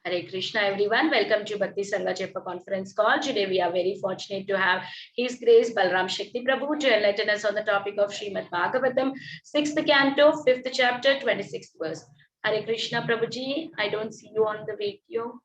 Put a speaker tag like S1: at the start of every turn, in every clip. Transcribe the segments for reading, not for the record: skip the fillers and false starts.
S1: Hare Krishna, everyone. Welcome to Bhakti Sangha Chepa conference call. Today we are very fortunate to have His Grace Balaram Shakti Prabhu to enlighten us on the topic of Srimad Bhagavatam, 6th canto, 5th chapter, 26th verse. Hare Krishna, Prabhuji. I don't see you on the video.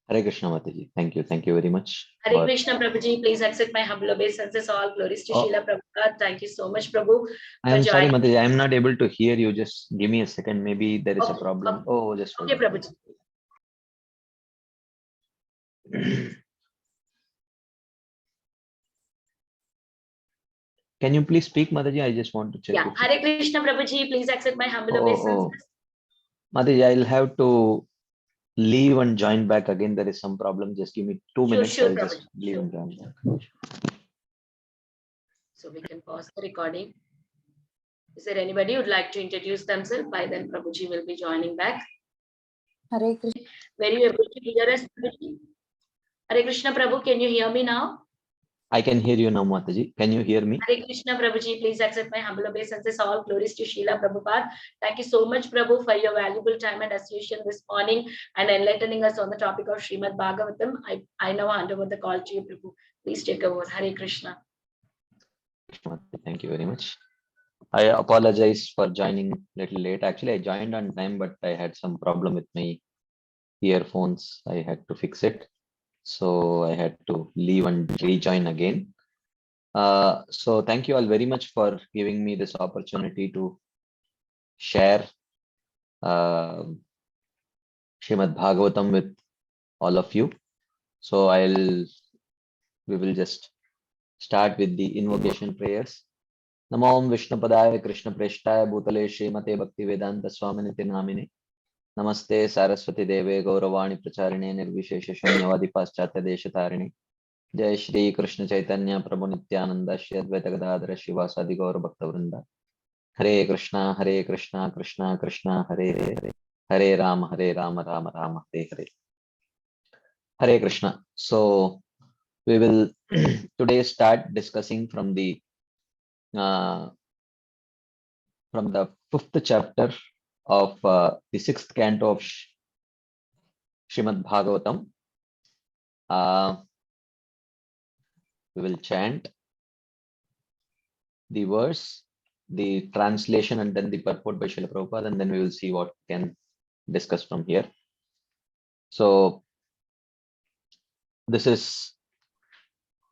S2: Hare Krishna, Mataji. Thank you. Thank you very much.
S1: Hare Krishna, Prabhuji. Please accept my humble obeisances. All glories to Srila Prabhupada. Thank you so much, Prabhu.
S2: I am sorry, Mataji. I am not able to hear you. Just give me a second. Maybe there is a problem.
S1: Okay.
S2: Oh, just
S1: okay, Prabhuji.
S2: Can you please speak, Mataji? I just want to check.
S1: Yeah, Hare Krishna, Prabhuji. Please accept my humble obeisances.
S2: Mataji, I'll have to leave and join back again. There is some problem. Just give me 2 minutes.
S1: Sure,
S2: I'll just leave and join back.
S1: So we can pause the recording. Is there anybody who would like to introduce themselves? By then, Prabhuji will be joining back.
S3: Hare Krishna.
S1: Were you able to hear us, Prabhuji? Hare Krishna, Prabhu, can you hear me now?
S2: I can hear you now, Mataji. Can you hear me?
S1: Hare Krishna, Prabhuji. Please accept my humble obeisances. All glories to Srila Prabhupada. Thank you so much, Prabhu, for your valuable time and association this morning and enlightening us on the topic of Srimad Bhagavatam. I now hand over the call to you, Prabhu. Please take over. Hare Krishna.
S2: Thank you very much. I apologize for joining a little late. Actually, I joined on time, but I had some problem with my earphones. I had to fix it. So I had to leave and rejoin again. So thank you all very much for giving me this opportunity to share Srimad Bhagavatam with all of you. So we will just start with the invocation prayers. Namo Om Vishnu Padaya Krishna Preshtaya Bhutale Srimate Bhakti Vedanta Swaminiti Namine Namaste Saraswati Deve Gauravani Pracharine Nirvishesha Shunyavadi Paschatya Deshatarine Jai Shri Krishna Chaitanya Prabhu Nityananda Shri Advaita Gadadhara Shivasadi Gaura Bhakta Vrinda Hare Krishna Krishna Krishna Hare Hare Hare Rama Rama Rama Hare Hare Hare Krishna. So we will today start discussing from the 5th chapter of the 6th canto of Srimad Bhagavatam. We will chant the verse, the translation, and then the purport by Srila Prabhupada, and then we will see what we can discuss from here. So this is,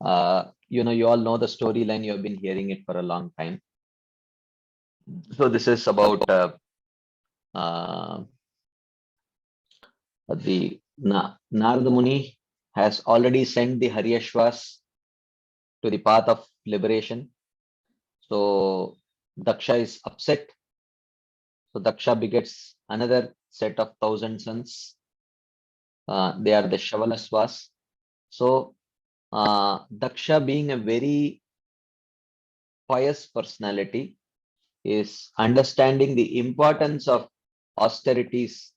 S2: you all know the storyline. You have been hearing it for a long time. So this is about the Narada Muni has already sent the Haryashvas to the path of liberation. So Daksha is upset. So Daksha begets another set of 1,000 sons. They are the Shavalasvas. So Daksha, being a very pious personality, is understanding the importance of austerities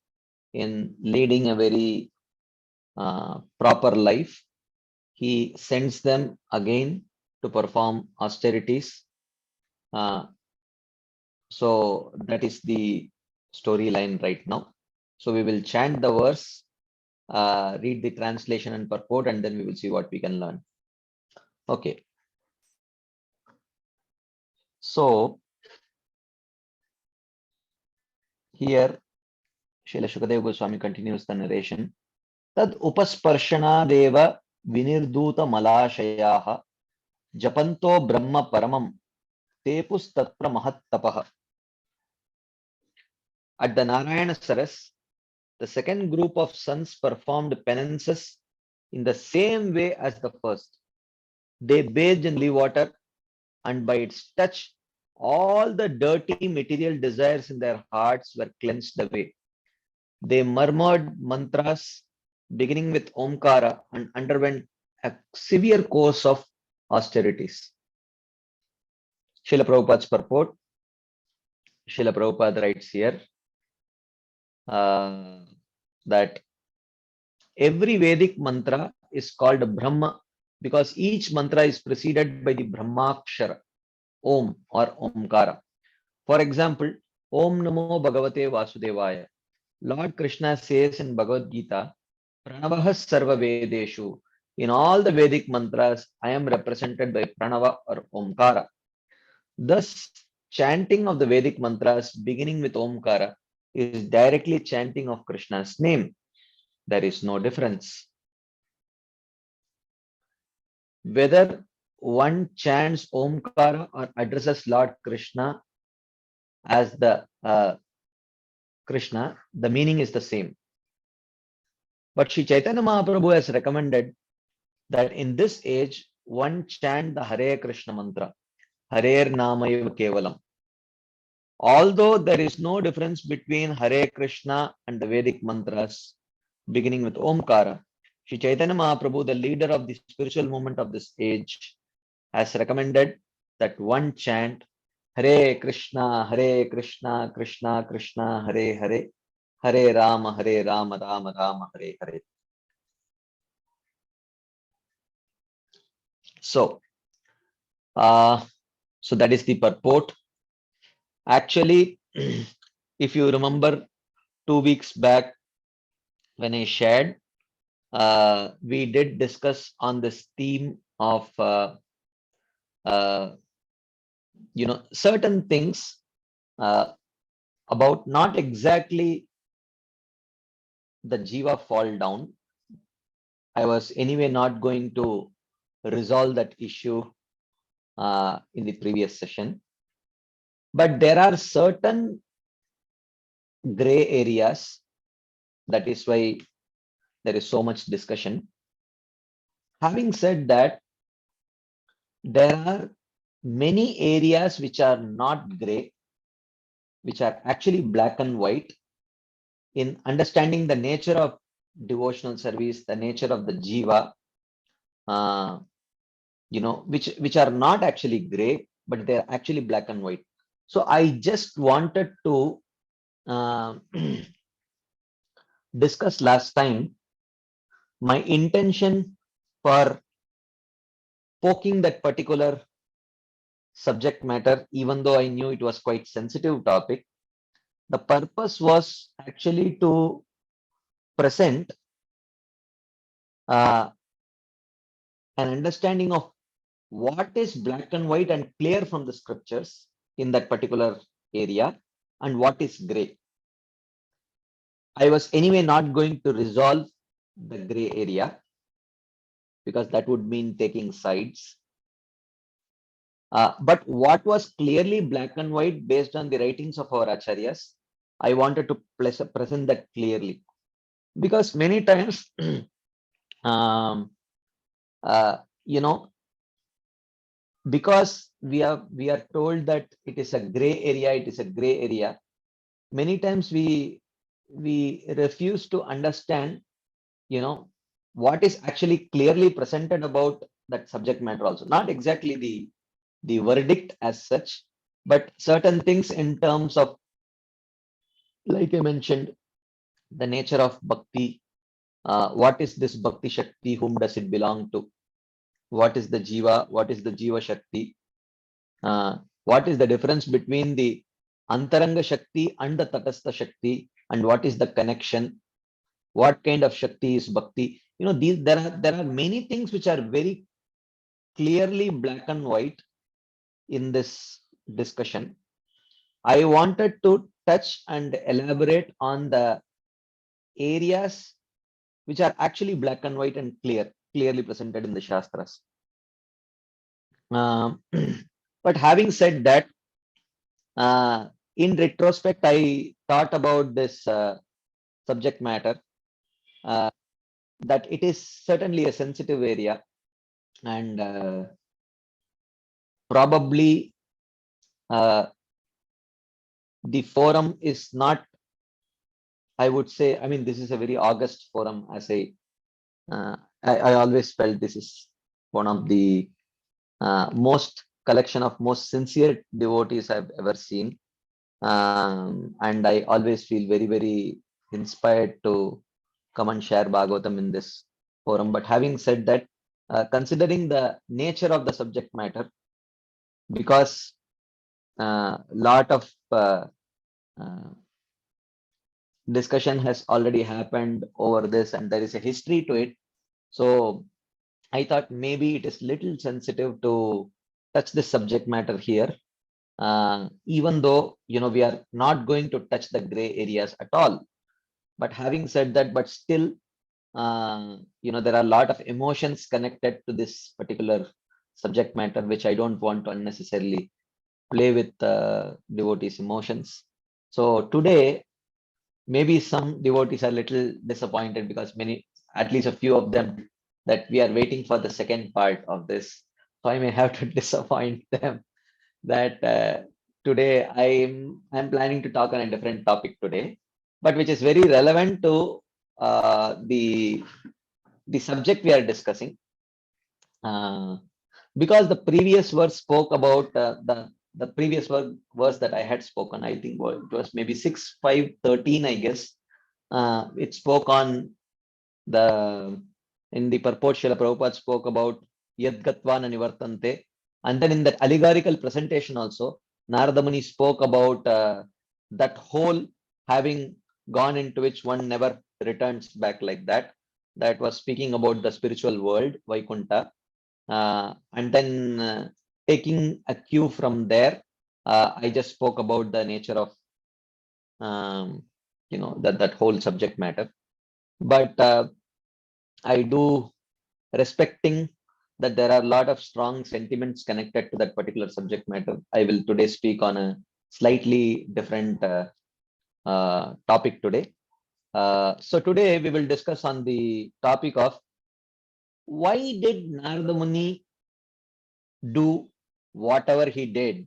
S2: in leading a very proper life. He sends them again to perform austerities. So that is the storyline right now. So we will chant the verse, read the translation and purport, and then we will see what we can learn. Okay. So here Srila Shukadeva Goswami continues the narration. Tad upasparshana deva vinirduta malashayaha japanto brahma paramam tepus tatpra mahattapaha. At the Narayana Saras, the second group of sons performed penances in the same way as the first. They bathed in holy water, and by its touch, all the dirty material desires in their hearts were cleansed away. They murmured mantras beginning with Omkara and underwent a severe course of austerities. Srila Prabhupada's purport. Srila Prabhupada writes here that every Vedic mantra is called Brahma because each mantra is preceded by the Brahmakshara, Om or Omkara. For example, Om Namo Bhagavate Vasudevaya. Lord Krishna says in Bhagavad Gita, Pranavah Sarva Vedeshu. In all the Vedic mantras, I am represented by Pranava or Omkara. Thus, chanting of the Vedic mantras beginning with Omkara is directly chanting of Krishna's name. There is no difference. Whether one chants Omkara or addresses Lord Krishna as the Krishna, the meaning is the same. But Sri Chaitanya Mahaprabhu has recommended that in this age, one chant the Hare Krishna mantra, Hare Namayeva Kevalam. Although there is no difference between Hare Krishna and the Vedic mantras beginning with Omkara, Sri Chaitanya Mahaprabhu, the leader of the spiritual movement of this age, has recommended that one chant Hare Krishna, Krishna Krishna, Hare Hare, Hare Rama, Rama Rama, Hare Hare. So that is the purport. Actually, if you remember 2 weeks back when I shared, we did discuss on this theme of certain things about not exactly the jiva fall down. I was anyway not going to resolve that issue in the previous session, but there are certain gray areas. That is why there is so much discussion. Having said that, there are many areas which are not gray, which are actually black and white. In understanding the nature of devotional service, the nature of the jiva, which are not actually gray, but they're actually black and white. So I just wanted to discuss last time my intention for poking that particular subject matter, even though I knew it was quite sensitive topic. The purpose was actually to present an understanding of what is black and white and clear from the scriptures in that particular area and what is gray. I was anyway not going to resolve the gray area because that would mean taking sides. But what was clearly black and white based on the writings of our acharyas, I wanted to present that clearly, because many times, because we are told that it is a gray area, many times we refuse to understand, what is actually clearly presented about that subject matter also. Not exactly the verdict as such, but certain things in terms of, like I mentioned, the nature of bhakti. What is this bhakti shakti? Whom does it belong to? What is the jiva? What is the jiva shakti? What is the difference between the antaranga shakti and the tatastha shakti? And what is the connection? What kind of shakti is bhakti? There are many things which are very clearly black and white in this discussion. I wanted to touch and elaborate on the areas which are actually black and white and clearly presented in the Shastras. But having said that, in retrospect, I thought about this subject matter, that it is certainly a sensitive area, and probably the forum is not, I would say, I mean, this is a very august forum, as I always felt this is one of the most collection of most sincere devotees I've ever seen. And I always feel very, very inspired to come and share Bhagavatam in this forum. But having said that, considering the nature of the subject matter, because lot of discussion has already happened over this, and there is a history to it. So I thought maybe it is little sensitive to touch this subject matter here, even though we are not going to touch the gray areas at all. But having said that, but still, there are a lot of emotions connected to this particular subject matter, which I don't want to unnecessarily play with devotees' emotions. So today, maybe some devotees are little disappointed because many, at least a few of them, that we are waiting for the second part of this. So I may have to disappoint them that today I'm planning to talk on a different topic today, but which is very relevant to the subject we are discussing. Because the previous verse spoke about the previous verse that I had spoken, I think it was maybe 6:5:13, I guess. It spoke on in the purport. Srila Prabhupada spoke about Yadgatvana Nivartante, and then in that allegorical presentation also, Narada Muni spoke about that hole having gone into which one never returns back, like that. That was speaking about the spiritual world, Vaikunta. And then taking a cue from there, I just spoke about the nature of that whole subject matter. But I do, respecting that there are a lot of strong sentiments connected to that particular subject matter, I will today speak on a slightly different topic today. So today we will discuss on the topic of why did Narada Muni do whatever he did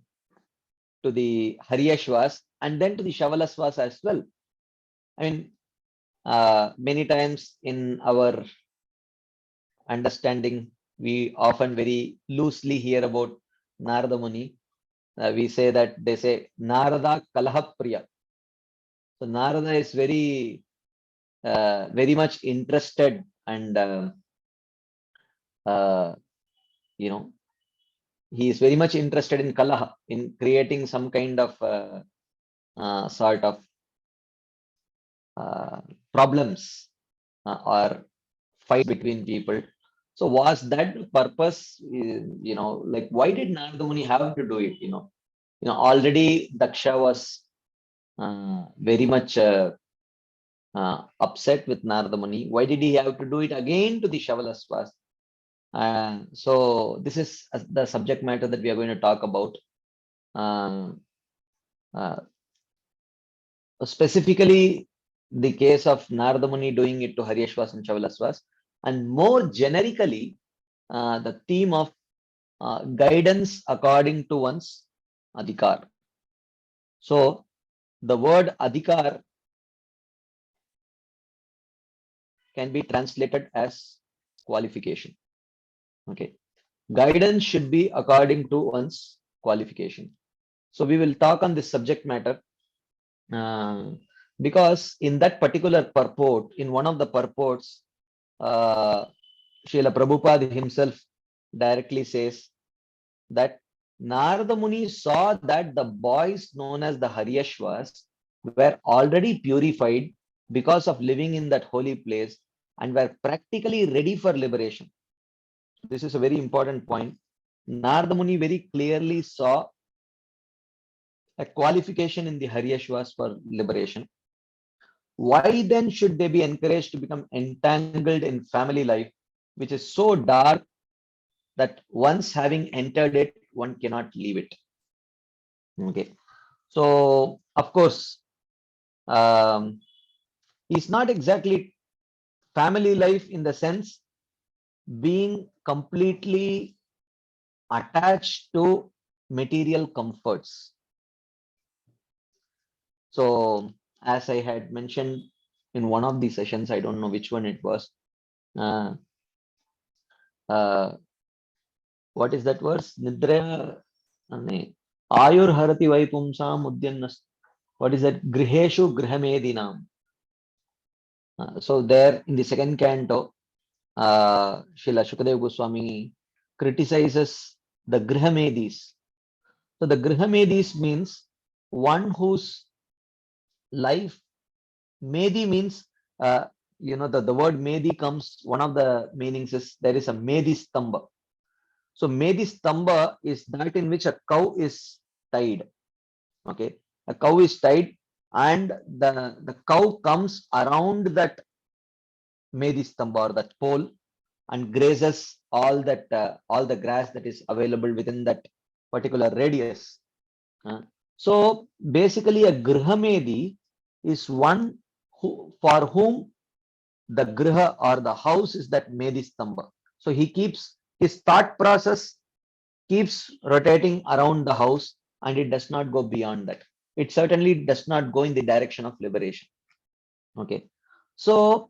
S2: to the Haryashvas and then to the Shavalasvas as well. I mean, many times in our understanding, we often very loosely hear about Narada Muni. We say that they say Narada Kalahapriya. So Narada is very much interested, and he is very much interested in Kalaha, in creating some kind of sort of problems or fight between people. So was that the purpose? Like, why did Narada Muni have to do it? Already Daksha was very much upset with Narada Muni. Why did he have to do it again to the Shavalasvas? So this is the subject matter that we are going to talk about. Specifically, the case of Narada Muni doing it to Haryashvas and Shavalasvas, and more generically, the theme of guidance according to one's adhikar. So the word adhikar can be translated as qualification. Okay, guidance should be according to one's qualification. So we will talk on this subject matter because in that particular purport, in one of the purports, Srila Prabhupada himself directly says that Narada Muni saw that the boys known as the Haryashvas were already purified because of living in that holy place and were practically ready for liberation. This is a very important point. Narada Muni very clearly saw a qualification in the Haryashvas for liberation. Why then should they be encouraged to become entangled in family life, which is so dark that once having entered it, one cannot leave it? Okay, so of course, it's not exactly family life in the sense being completely attached to material comforts. So as I had mentioned in one of the sessions, I don't know which one it was, what is that verse? Nidra Ayur Harati Vaipumsam Udyannas. What is that? Griheshu Grihamedinam. So there in the second canto, Srila Shukadeva Goswami criticizes the Grihamedis. So the Grihamedis means one whose life, Medhi means, the word Medhi comes, one of the meanings is there is a Medhi Stamba. So Medhi Stamba is that in which a cow is tied. Okay, a cow is tied, and the cow comes around that Medhi Stamba or that pole and grazes all the grass that is available within that particular radius. So basically, a Grihamedi is one for whom the Griha or the house is that Medhi Stamba. So he keeps his thought process keeps rotating around the house, and it does not go beyond that. It certainly does not go in the direction of liberation. Okay, so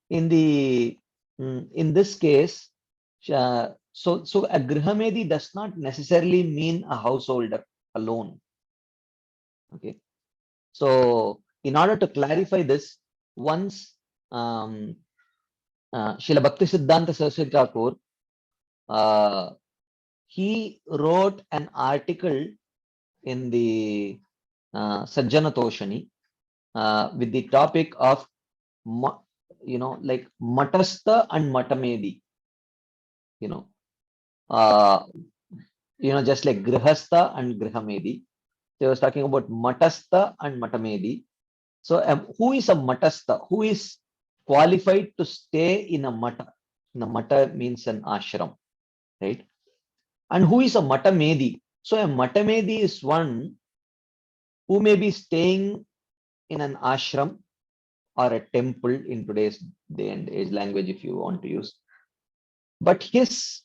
S2: in the in this case, so a Grihamedi does not necessarily mean a householder alone. Okay, so in order to clarify this, once Srila Bhakti Siddhanta Saraswati Thakur, he wrote an article in the Sajjana Toshani with the topic of like Matastha and Matamedi. Uh, just like Grihastha and Grihamedi. They was talking about Matastha and Matamedi. So who is a Matastha? Who is qualified to stay in a Mata? The Mata means an ashram, right? And who is a Matamedi? So a Matamedi is one who may be staying in an ashram or a temple in today's day and age language, if you want to use. But his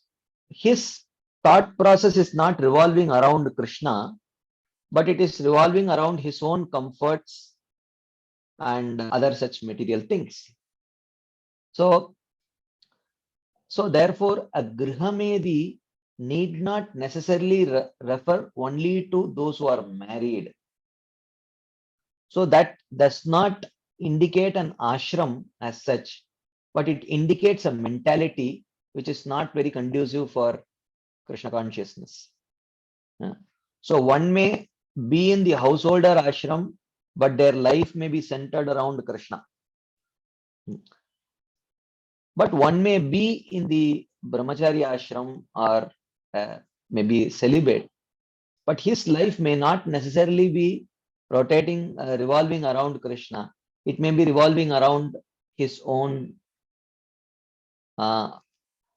S2: thought process is not revolving around Krishna, but it is revolving around his own comforts and other such material things. So therefore, a Grihamedi need not necessarily refer only to those who are married. So that does not indicate an ashram as such, but it indicates a mentality which is not very conducive for Krishna consciousness. So one may be in the householder ashram, but their life may be centered around Krishna. But one may be in the brahmachari ashram or maybe celibate, but his life may not necessarily be rotating, revolving around Krishna. It may be revolving around his own,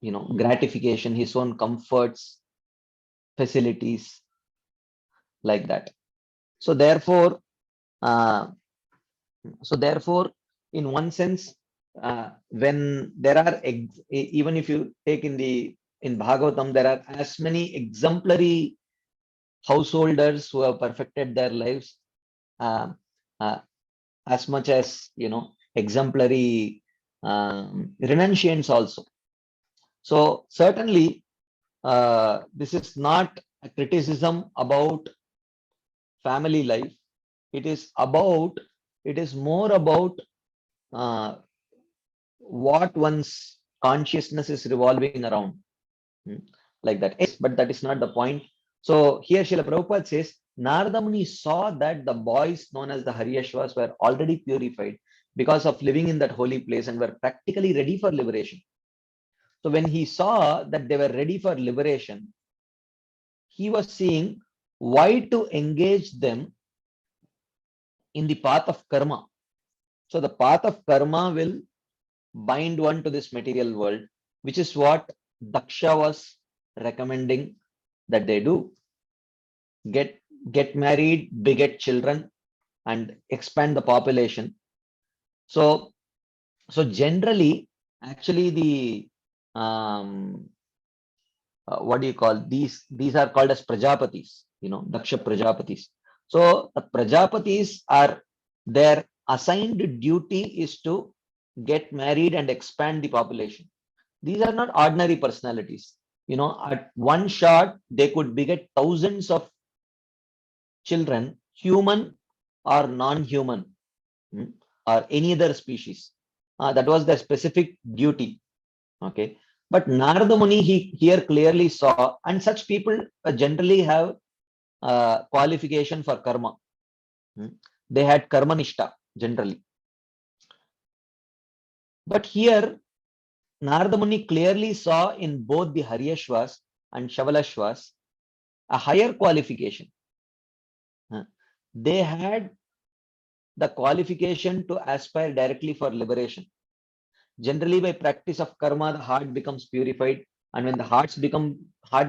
S2: gratification, his own comforts, facilities, like that. So therefore, in one sense, when there are, even if you take in Bhagavatam, there are as many exemplary householders who have perfected their lives, as much as exemplary renunciants also. So certainly, this is not a criticism about family life. It is more about what one's consciousness is revolving around, like that. Yes, but that is not the point. So here Srila Prabhupada says, Narada Muni saw that the boys known as the Haryashvas were already purified because of living in that holy place and were practically ready for liberation. So when he saw that they were ready for liberation, he was seeing why to engage them in the path of karma. So the path of karma will bind one to this material world, which is what Daksha was recommending that they do. Get married, beget children, and expand the population. So generally, actually, the what do you call these? These are called as Prajapatis, Daksha Prajapatis. So the Prajapatis are, their assigned duty is to get married and expand the population. These are not ordinary personalities. At one shot, they could beget thousands of children, human or non-human, or any other species. That was their specific duty. Okay. But Narada Muni, he here clearly saw, and such people generally have qualification for karma. they had karma nishta generally. But here, Narada Muni clearly saw in both the Haryashvas and Shavalashvas a higher qualification. They had the qualification to aspire directly for liberation. Generally, by practice of karma, the heart becomes purified, and when the heart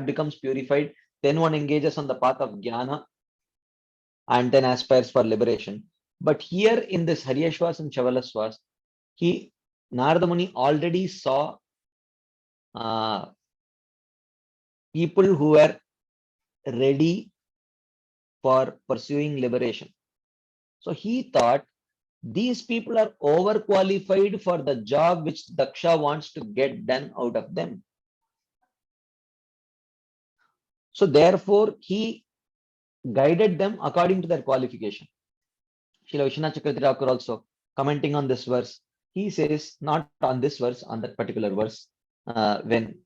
S2: becomes purified, then one engages on the path of jnana and then aspires for liberation. But here in this Haryashvas and Shavalasvas, Narada Muni already saw people who were ready for pursuing liberation. So he thought these people are overqualified for the job which Daksha wants to get done out of them. So therefore, he guided them according to their qualification. Srila Vishwanath Chakravarti Thakur also commenting on this verse, he says, not on this verse, on that particular verse, when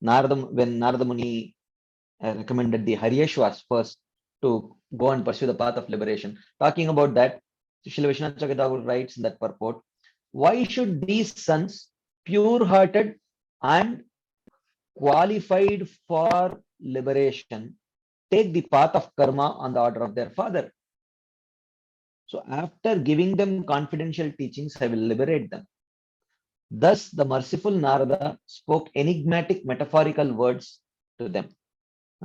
S2: Narada Muni recommended the Haryashvas first to go and pursue the path of liberation. Talking about that, Srila Vishwanath Chakravarti Thakur writes in that purport, why should these sons, pure-hearted and qualified for liberation, take the path of karma on the order of their father? So after giving them confidential teachings, I will liberate them. Thus, the merciful Narada spoke enigmatic metaphorical words to them.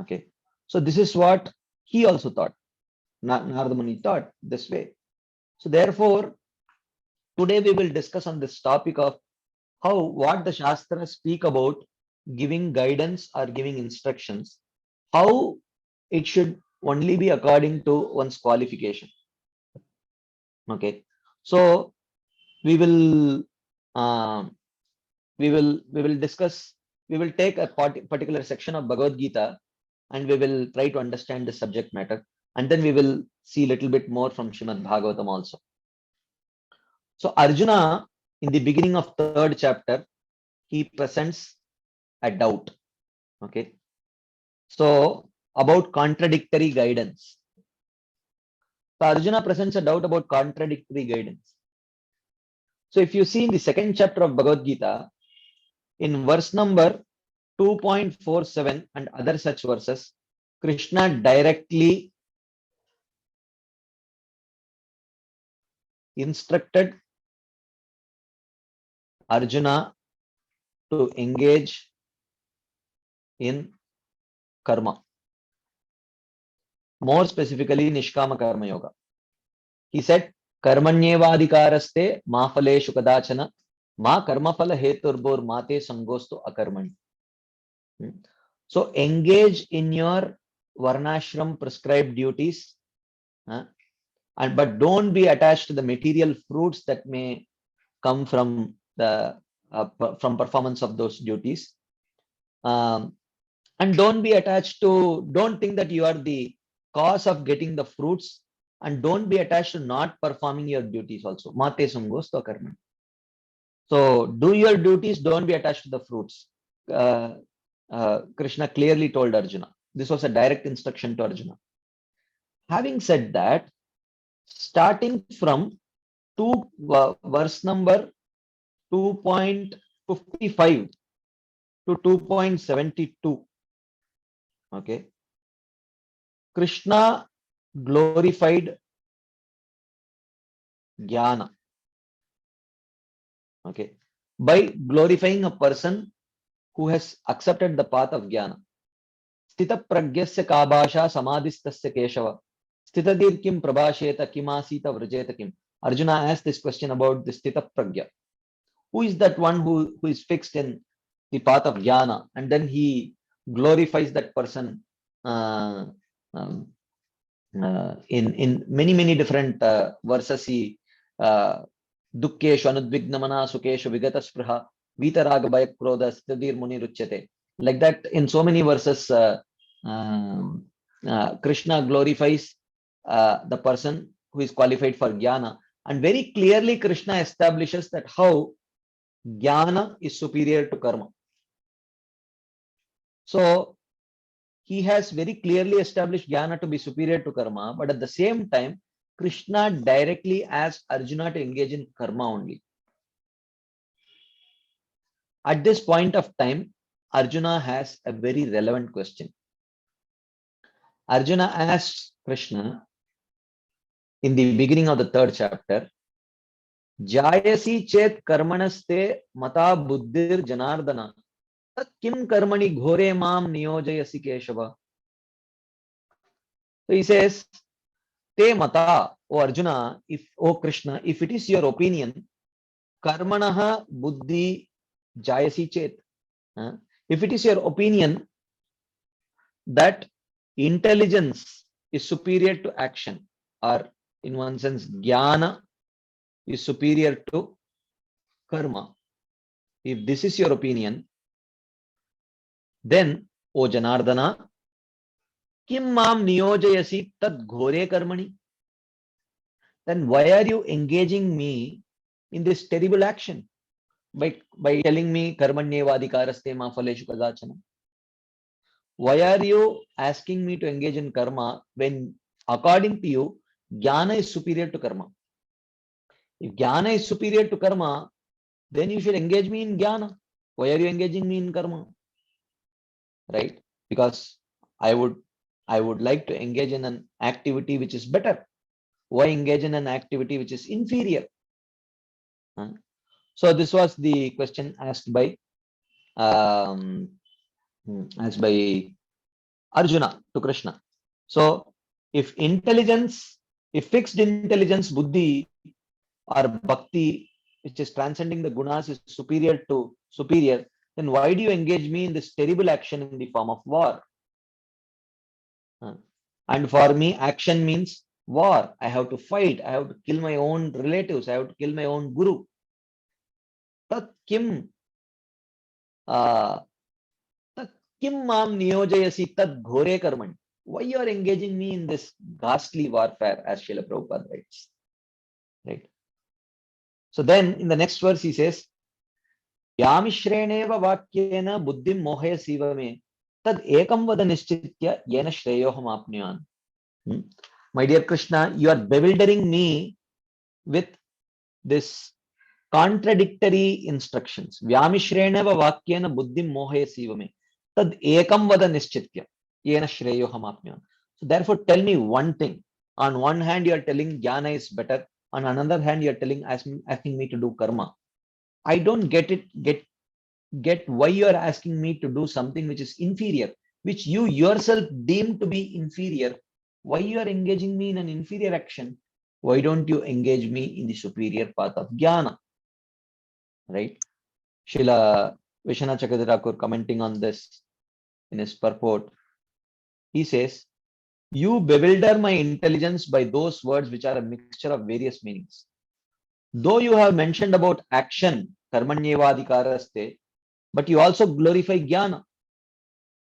S2: Okay. So this is what he also thought. Narada Muni thought this way. So therefore, today we will discuss on this topic of what the Shastras speak about giving guidance or giving instructions, how it should only be according to one's qualification. Okay. So we will discuss, we will take a particular section of Bhagavad Gita and we will try to understand the subject matter, and then we will see a little bit more from Srimad Bhagavatam also. So Arjuna, in the beginning of 3rd chapter, he presents a doubt. Okay. So about contradictory guidance. So Arjuna presents a doubt about contradictory guidance. So if you see in the 2nd chapter of Bhagavad Gita, in verse number 2.47 and other such verses, Krishna directly instructed Arjuna to engage in karma. More specifically, Nishkama Karma Yoga. He said, Karmanyevadikaraste ma phaleshu kadachana ma karma phala heturbor mate sangostu akarmani. So engage in your varnashram prescribed duties, but don't be attached to the material fruits that may come from the from performance of those duties. And don't be attached to, don't think that you are the cause of getting the fruits, and don't be attached to not performing your duties also. Mate sangostu akarmani. So do your duties, don't be attached to the fruits. Krishna clearly told Arjuna. This was a direct instruction to Arjuna. Having said that, starting from verse number 2.55 to 2.72, okay, Krishna glorified jnana. Okay, by glorifying a person who has accepted the path of jnana. Sthita pragyasya kabasha samadhistasya keshava sthitadir kim prabhasheta kimasita vrajeta kim. Arjuna asked this question about the sthita pragya. Who is that one who is fixed in the path of jnana, and then he glorifies that person in many different verses. He dukkeshu anudvignamana sukeshu vigata spriha vitaraga bhaya krodha sthitadir muni ruchyate. Like that, in so many verses, Krishna glorifies the person who is qualified for jnana, and very clearly Krishna establishes that how jnana is superior to karma. So he has very clearly established jnana to be superior to karma, but at the same time Krishna directly asked Arjuna to engage in karma only. At this point of time, Arjuna has a very relevant question. Arjuna asks Krishna in the beginning of the 3rd chapter, Jayasi chet karmanaste mata buddhir janardana tat kim karmani ghore mam niyojayasi keshava. So he says, Te mata, O Arjuna, O Krishna, if it is your opinion, karmanaha buddhi jayasi chet. If it is your opinion that intelligence is superior to action, or in one sense, jnana is superior to karma. If this is your opinion, then, O Janardana, kim mam niyojayasi tad ghore karmani? Then why are you engaging me in this terrible action? By telling me karmanyevadikaraste ma phaleshu kadachana. Why are you asking me to engage in karma when, according to you, jnana is superior to karma? If jnana is superior to karma, then you should engage me in jnana. Why are you engaging me in karma? Right? Because I would like to engage in an activity which is better. Why engage in an activity which is inferior? So this was the question asked by Arjuna to Krishna. So if fixed intelligence, buddhi or bhakti, which is transcending the gunas, is superior, then why do you engage me in this terrible action in the form of war? And for me, action means war. I have to fight. I have to kill my own relatives. I have to kill my own guru. Tat kim kim mam niyojayasi tad ghore karmani. Why you are engaging me in this ghastly warfare, as Srila Prabhupada writes. Right. So then in the next verse he says, Yamishreneva vakyena buddhim mohaya sivame tad ekam vada nischitya yena shreyoham apnyan. My dear Krishna, you are bewildering me with this contradictory instructions. Vyamishreneva vakyena buddhim mohaya sivame tad ekam vada nischitya yena shreyoham apnyan. So therefore tell me one thing. On one hand you are telling jnana is better. On another hand you are asking me to do karma. I don't get why you are asking me to do something which is inferior, which you yourself deem to be inferior. Why you are engaging me in an inferior action? Why don't you engage me in the superior path of jnana? Right? Srila Vishwanath Chakravarti commenting on this in his purport, he says, you bewilder my intelligence by those words which are a mixture of various meanings. Though you have mentioned about action, karmanyevadikaraste, but you also glorify jnana.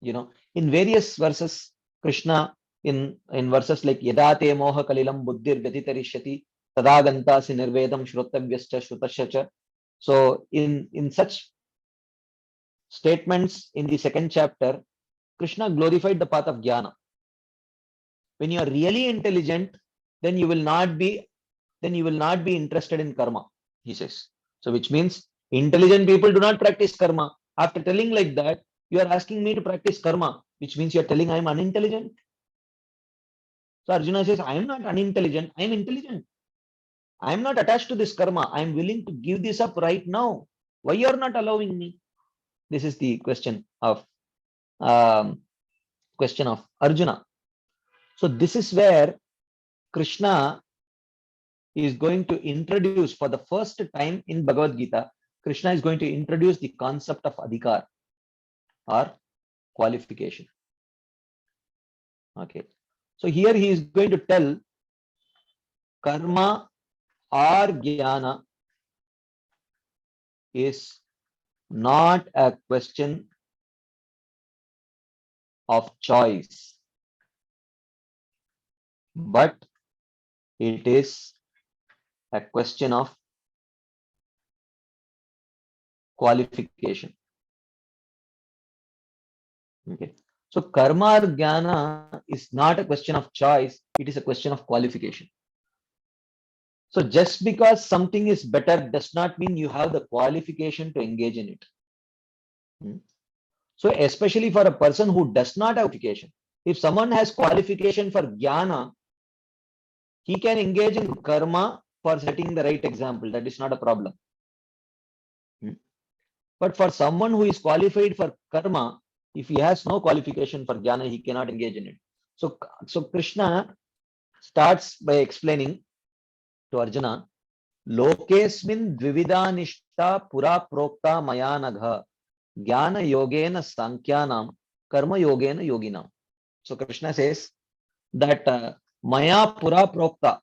S2: In various verses, Krishna, in verses like Yadate moha kalilam buddhir vyatitarishyati tadagantasi nirvedam shrotavyascha shrutasya. So in such statements in the 2nd chapter, Krishna glorified the path of jnana. When you are really intelligent, then you will not be interested in karma, he says. So which means intelligent people do not practice karma. After telling like that, you are asking me to practice karma, which means you are telling I am unintelligent. So Arjuna says, I am not unintelligent, I am intelligent. I am not attached to this karma. I am willing to give this up right now. Why you are not allowing me? This is the question of Arjuna. So this is where Krishna is going to introduce, for the first time in Bhagavad Gita, Krishna is going to introduce the concept of adhikar or qualification. Okay. So here he is going to tell karma or jnana is not a question of choice, but it is a question of qualification. Okay. So karma or jnana is not a question of choice, it is a question of qualification. So just because something is better does not mean you have the qualification to engage in it. So especially for a person who does not have qualification, if someone has qualification for jnana, he can engage in karma for setting the right example. That is not a problem. But for someone who is qualified for karma, if he has no qualification for jnana, he cannot engage in it. So Krishna starts by explaining to Arjuna, Lokesmin dvivida nishta pura prokta maya nagha jnana yogena sankhyanam karma yogena yoginam. So Krishna says that maya pura prokta,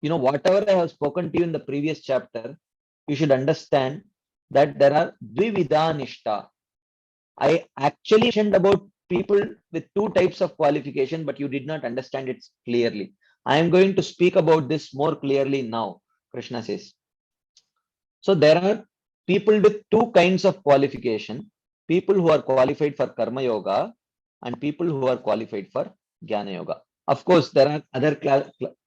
S2: whatever I have spoken to you in the previous chapter, you should understand that there are dvivida nishta. I actually mentioned about people with two types of qualification, but you did not understand it clearly. I am going to speak about this more clearly now, Krishna says. So there are people with two kinds of qualification, people who are qualified for karma yoga and people who are qualified for jnana yoga. Of course, there are other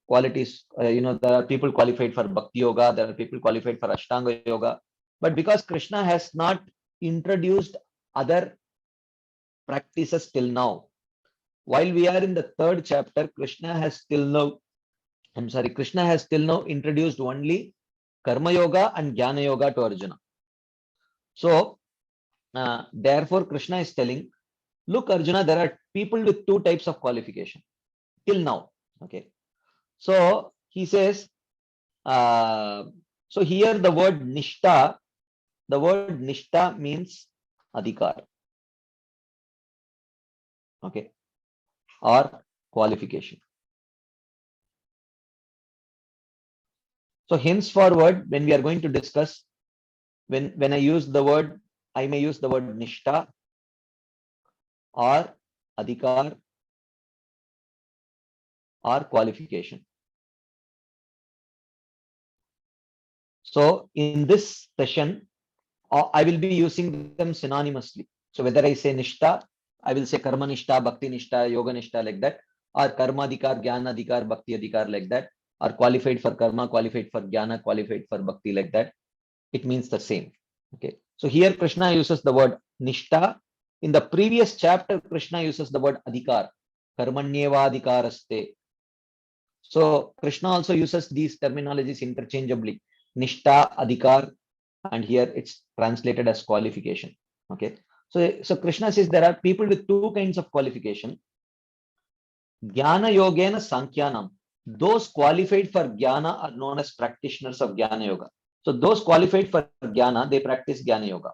S2: qualities, there are people qualified for bhakti yoga, there are people qualified for ashtanga yoga, but because Krishna has not introduced other practices till now, while we are in the third chapter, Krishna has till now introduced only karma yoga and jnana yoga to Arjuna. So therefore Krishna is telling, look Arjuna, there are people with two types of qualification till now. Okay, so he says, so here the word nishta means adhikar, okay, or qualification. So henceforward, when we are going to discuss, when I use the word, I may use the word nishta or adhikar or qualification. So in this session, I will be using them synonymously. So whether I say nishta, I will say karma nishta, bhakti nishta, yoga nishta, like that, or karma adhikar, jnana adhikar, bhakti adhikar, like that, or qualified for karma, qualified for jnana, qualified for bhakti, like that. It means the same. Okay. So here Krishna uses the word nishta. In the previous chapter, Krishna uses the word adhikar, karmanyeva adhikaraste. So Krishna also uses these terminologies interchangeably, nishta, adhikar, and here it's translated as qualification. Okay. So Krishna says there are people with two kinds of qualification. Jnana yogena sankhyanam. Those qualified for jnana are known as practitioners of jnana yoga. So those qualified for jnana, they practice jnana yoga.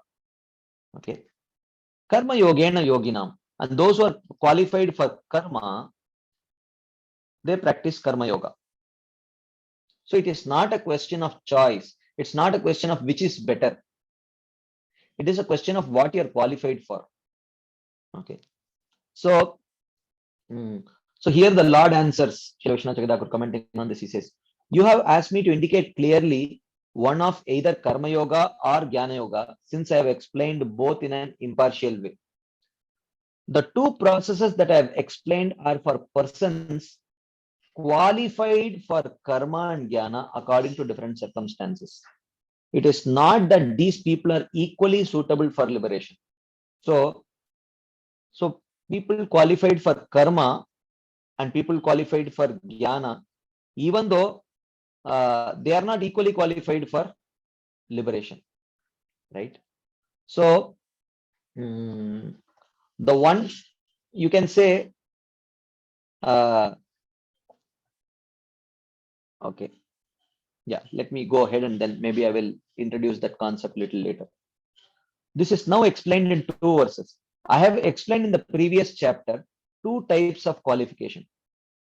S2: Okay. Karma yogena yoginam. And those who are qualified for karma, they practice karma yoga. So it is not a question of choice. It's not a question of which is better. It is a question of what you are qualified for. Okay. So, so here the Lord answers, Shri Vishnu Chakadakur commenting on this, he says, you have asked me to indicate clearly one of either karma yoga or jnana yoga, since I have explained both in an impartial way. The two processes that I have explained are for persons qualified for karma and jnana according to different circumstances. It is not that these people are equally suitable for liberation. So people qualified for karma and people qualified for jnana, even though they are not equally qualified for liberation, right? So the one you can say, okay, yeah, let me go ahead and then maybe I will introduce that concept a little later. This is now explained in two verses. I have explained in the previous chapter two types of qualification.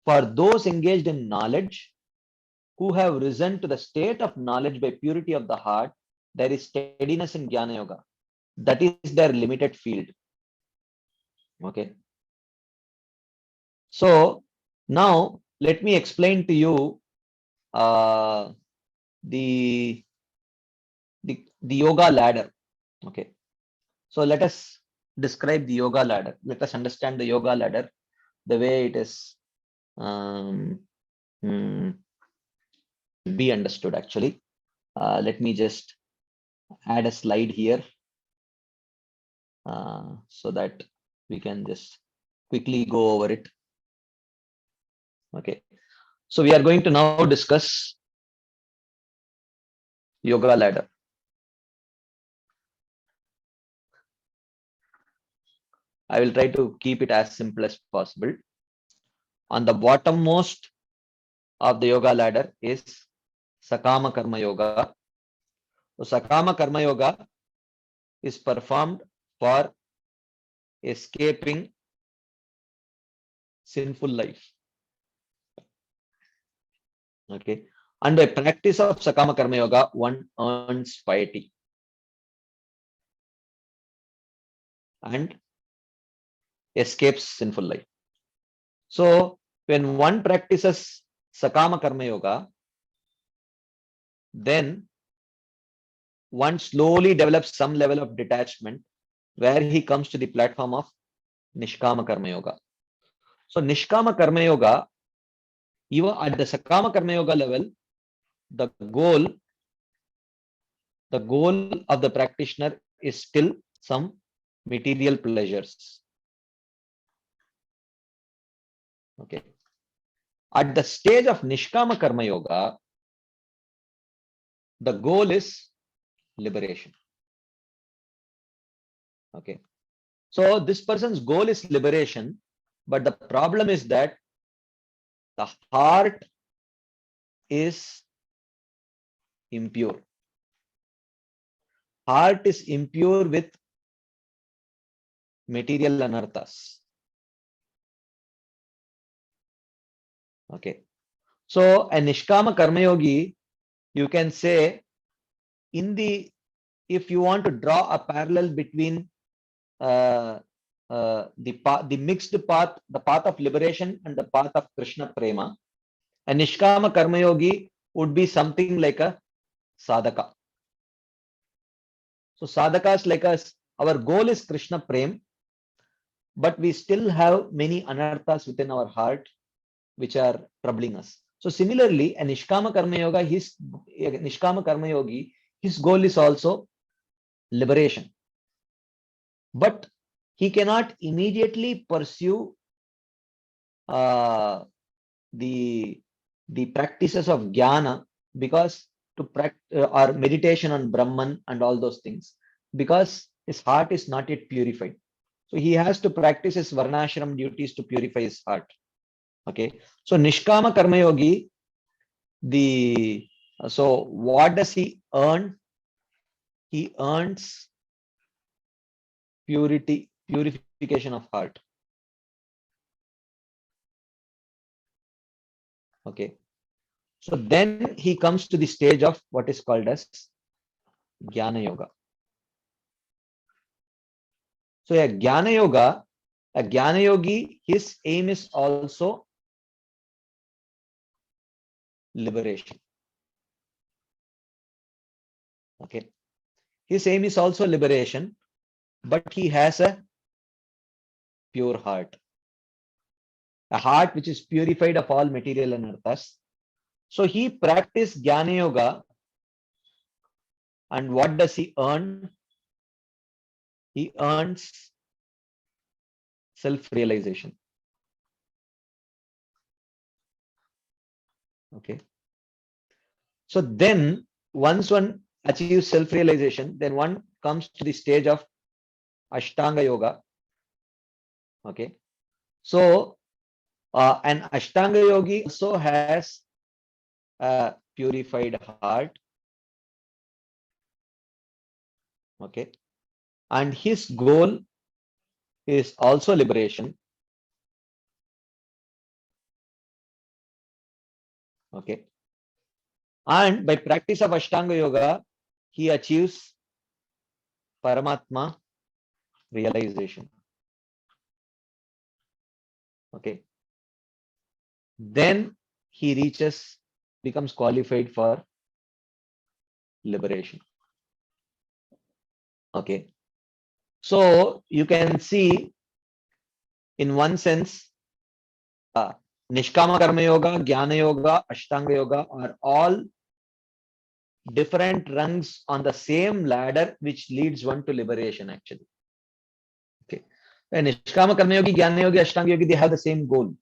S2: For those engaged in knowledge, who have risen to the state of knowledge by purity of the heart, there is steadiness in jnana yoga. That is their limited field. Okay. So now let me explain to you the yoga ladder. Okay. So let us describe the yoga ladder. Let us understand the yoga ladder the way it is be understood actually. Let me just add a slide here so that we can just quickly go over it. Okay, so we are going to now discuss yoga ladder. I will try to keep it as simple as possible. On the bottommost of the yoga ladder is Sakama Karma Yoga. So Sakama Karma Yoga is performed for escaping sinful life. Okay. And by practice of Sakama Karma Yoga, one earns piety and escapes sinful life. So when one practices Sakama Karma Yoga, then one slowly develops some level of detachment where he comes to the platform of Nishkama Karma Yoga. So Nishkama Karma Yoga, even at the Sakama Karma Yoga level, the goal of the practitioner is still some material pleasures. Okay. At the stage of Nishkama Karma Yoga, the goal is liberation. Okay. So this person's goal is liberation, but the problem is that the heart is impure. Heart is impure with material anarthas. Okay. So a Nishkama Karma Yogi, you can say, if you want to draw a parallel between the mixed path, the path of liberation and the path of Krishna Prema, a Nishkama Karma Yogi would be something like a sadhaka. So sadhaka is like us. Our goal is Krishna Prem, but we still have many anarthas within our heart which are troubling us. So similarly, a Nishkama Karma Yogi, his goal is also liberation. But he cannot immediately pursue the practices of jnana, because to practice or meditation on Brahman and all those things, because his heart is not yet purified. So he has to practice his varnashram duties to purify his heart. Okay. So Nishkama Karma Yogi, so what does he earn? He earns purification of heart. Okay. So then he comes to the stage of what is called as Jnana Yoga. So a Jnana Yogi, his aim is also liberation. Okay. His aim is also liberation, but he has a pure heart. A heart which is purified of all material anarthas. So he practiced Jnana Yoga, and what does he earn? He earns self-realization. Okay. So then once one achieves self-realization, then one comes to the stage of Ashtanga Yoga. Okay. So an Ashtanga Yogi also has a purified heart. Okay. And his goal is also liberation. Okay. And by practice of Ashtanga Yoga, he achieves Paramatma realization. Okay. Then he becomes qualified for liberation. Okay. So you can see, in one sense, Nishkama Karma Yoga, Jnana Yoga, Ashtanga Yoga are all different rungs on the same ladder which leads one to liberation actually. Okay. And Nishkama Karma Yogi, Jnana Yogi, Ashtanga Yogi, they have the same goal,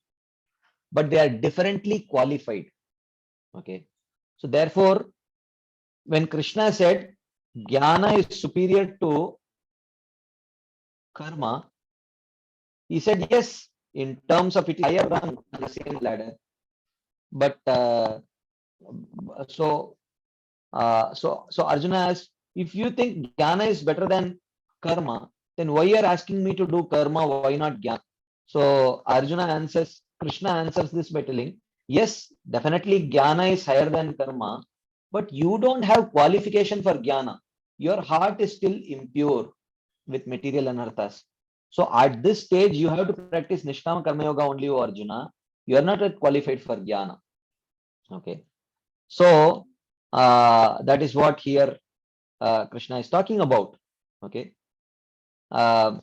S2: but they are differently qualified. Okay. So therefore, when Krishna said Jnana is superior to karma, he said yes, in terms of it is higher rung on the same ladder. But so Arjuna asked, if you think Jnana is better than karma, then why you are asking me to do karma? Why not Jnana? So Krishna answers this by telling, yes, definitely Jnana is higher than karma, but you don't have qualification for Jnana. Your heart is still impure with material anarthas. So at this stage, you have to practice Nishkama Karma Yoga only, O Arjuna. You are not yet qualified for Jnana. Okay. So that is what here Krishna is talking about. Okay. Srila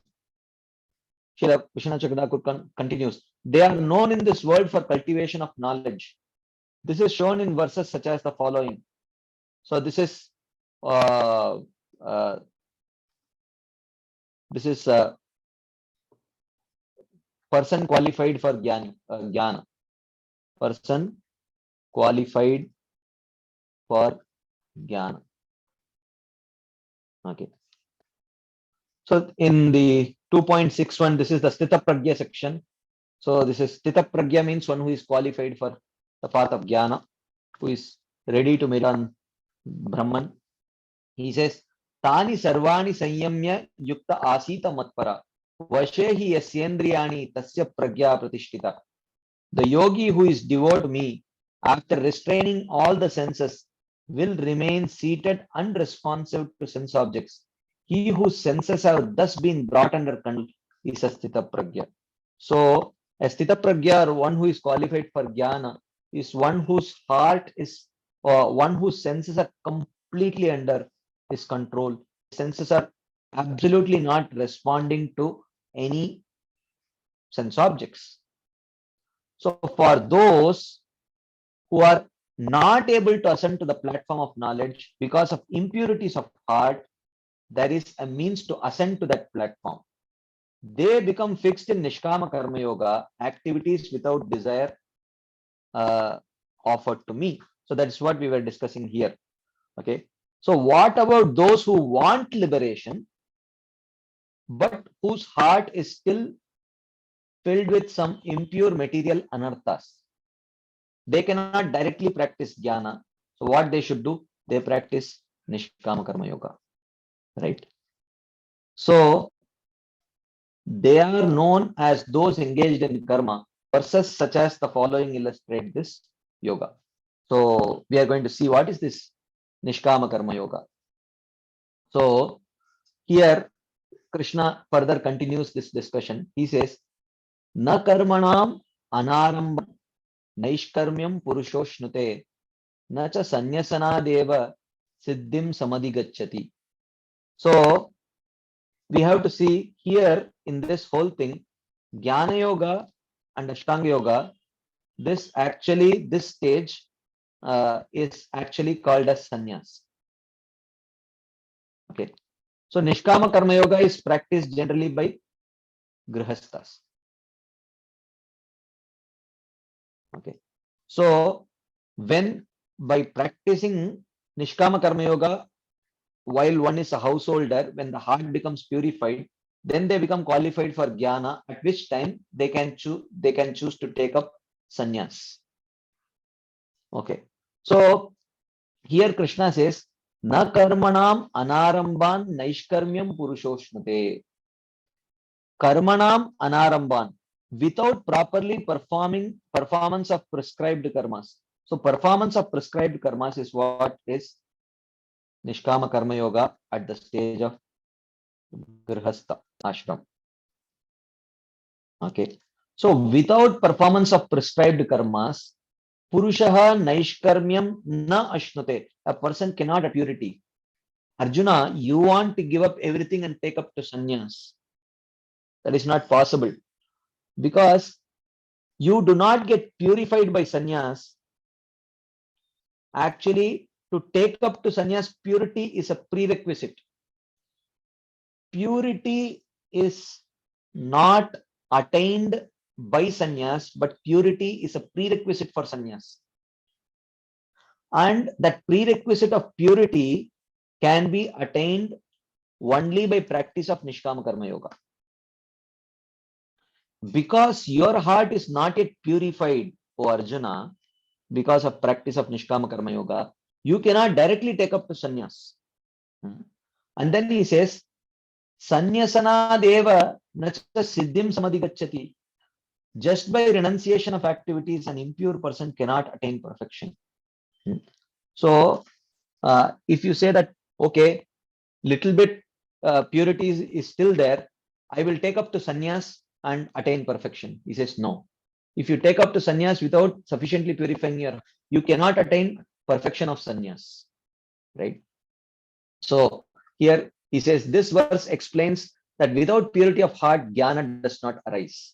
S2: Vishwanath Chakravarti continues. They are known in this world for cultivation of knowledge. This is shown in verses such as the following. So this is person qualified for jnana. Person qualified for jnana. Okay. So in the 2.61, this is the Sthita Pragya section. So this is Sthita Pragya means one who is qualified for the path of jnana, who is ready to meet on Brahman. He says, Tani sarvani sanyamya yukta asita matpara. Vashe hi yasyendriyani tasya pragya pratishtita. The yogi who is devoted to me after restraining all the senses will remain seated unresponsive to sense objects. He whose senses have thus been brought under control is a Sthita Pragya. So, a Sthita Pragya, or one who is qualified for Jnana, is one whose heart is, or one whose senses are completely under his control. Senses are absolutely not responding to any sense objects. So, for those who are not able to ascend to the platform of knowledge because of impurities of heart, there is a means to ascend to that platform. They become fixed in Nishkama Karma Yoga, activities without desire offered to me. So that's what we were discussing here. Okay. So what about those who want liberation, but whose heart is still filled with some impure material anarthas? They cannot directly practice jnana. So what they should do? They practice Nishkama Karma Yoga. Right? So they are known as those engaged in karma. Verses such as the following illustrate this yoga. So we are going to see what is this Nishkama Karma Yoga. So here Krishna further continues this discussion. He says, Na karmanam anarambam naishkarmyam purushoshnute na cha sanyasanadeva siddhim samadhigacchati. So we have to see here in this whole thing, Jnana Yoga and Ashtanga Yoga, this stage is actually called as sannyas. Okay. So Nishkama Karma Yoga is practiced generally by grihasthas. Okay. So when by practicing Nishkama Karma Yoga, while one is a householder, when the heart becomes purified, then they become qualified for jnana, at which time they can choose to take up sannyas. Okay. So here Krishna says, Na karmanam anaramban naishkarmyam purushoshnate. Karmanam anaramban, without properly performance of prescribed karmas. So performance of prescribed karmas is what is Nishkama Karma Yoga at the stage of Grihastha ashram. Okay. So without performance of prescribed karmas, Purushaha Naishkarmyam na ashnute. A person cannot have purity. Arjuna, you want to give up everything and take up to sannyas. That is not possible. Because you do not get purified by sannyas. Actually, to take up to sannyas, purity is a prerequisite. Purity is not attained by sannyas, but purity is a prerequisite for sannyas. And that prerequisite of purity can be attained only by practice of Nishkama Karma Yoga. Because your heart is not yet purified, O Arjuna, because of practice of Nishkama Karma Yoga, you cannot directly take up to sannyas. And then he says, Sanyasana deva nacha siddhim samadhigacchati. Just by renunciation of activities, an impure person cannot attain perfection. So, if you say that, okay, little bit purity is still there, I will take up to sannyas and attain perfection. He says, no. If you take up to sannyas without sufficiently purifying you cannot attain perfection of sannyas, right? So here he says, this verse explains that without purity of heart, jnana does not arise.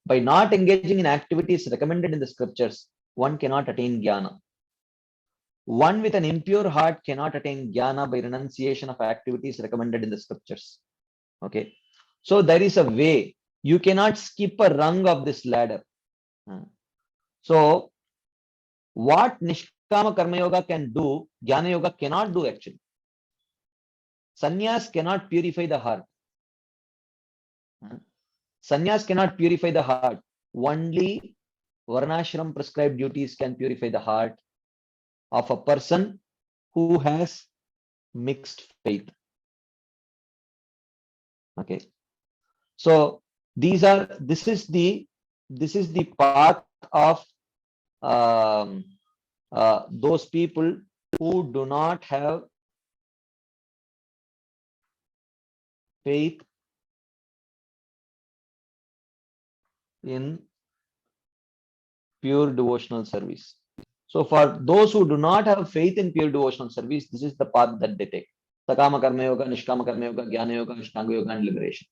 S2: By not engaging in activities recommended in the scriptures, one cannot attain jnana. One with an impure heart cannot attain jnana by renunciation of activities recommended in the scriptures. Okay. So there is a way. You cannot skip a rung of this ladder. So what Nishkama Karma Yoga can do, Jnana Yoga cannot do actually. Sannyas cannot purify the heart. Sannyas cannot purify the heart. Only Varnashram prescribed duties can purify the heart of a person who has mixed faith. Okay. So this is the path of those people who do not have faith in pure devotional service. So for those who do not have faith in pure devotional service, this is the path that they take. Sakama Karma Yoga, Nishkama Karma Yoga, Jnana Yoga, Ashtanga Yoga, and liberation.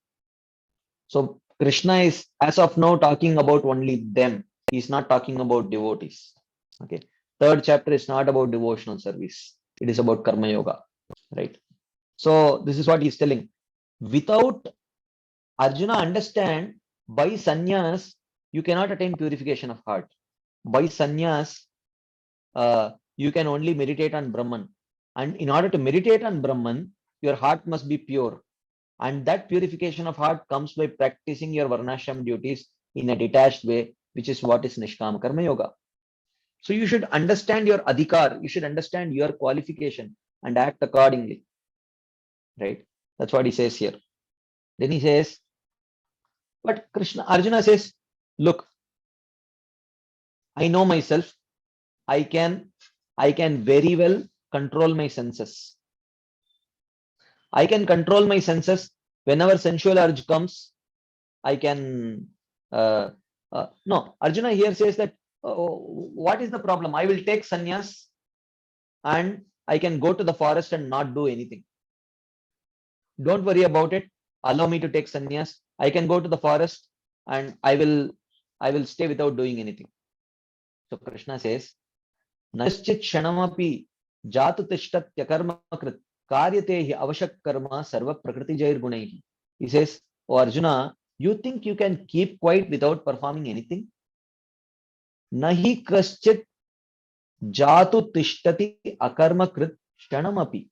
S2: So Krishna is, as of now, talking about only them. He is not talking about devotees. Okay. Third chapter is not about devotional service. It is about Karma Yoga. Right. So this is what he is telling. Without Arjuna understand, by sannyas, you cannot attain purification of heart. By sannyas, you can only meditate on Brahman. And in order to meditate on Brahman, your heart must be pure. And that purification of heart comes by practicing your Varnashram duties in a detached way, which is what is Nishkama Karma Yoga. So you should understand your adhikar, you should understand your qualification and act accordingly. Right? That's what he says here. Then he says, but Arjuna says, look, I know myself. I can very well control my senses. I can control my senses. Whenever sensual urge comes, I can no, Arjuna here says that what is the problem? I will take sannyas and I can go to the forest and not do anything. Don't worry about it. Allow me to take sannyas. I can go to the forest and I will stay without doing anything. So Krishna says, Naschit Shanamapi Jatu Tishtatya Karma Krit Karyatehi Avashak Karma Sarva Prakriti Jair Gunaihi. He says, oh Arjuna, you think you can keep quiet without performing anything? Nahi Kraschit Jatu Tishtati Akarma Krit Shanamapi.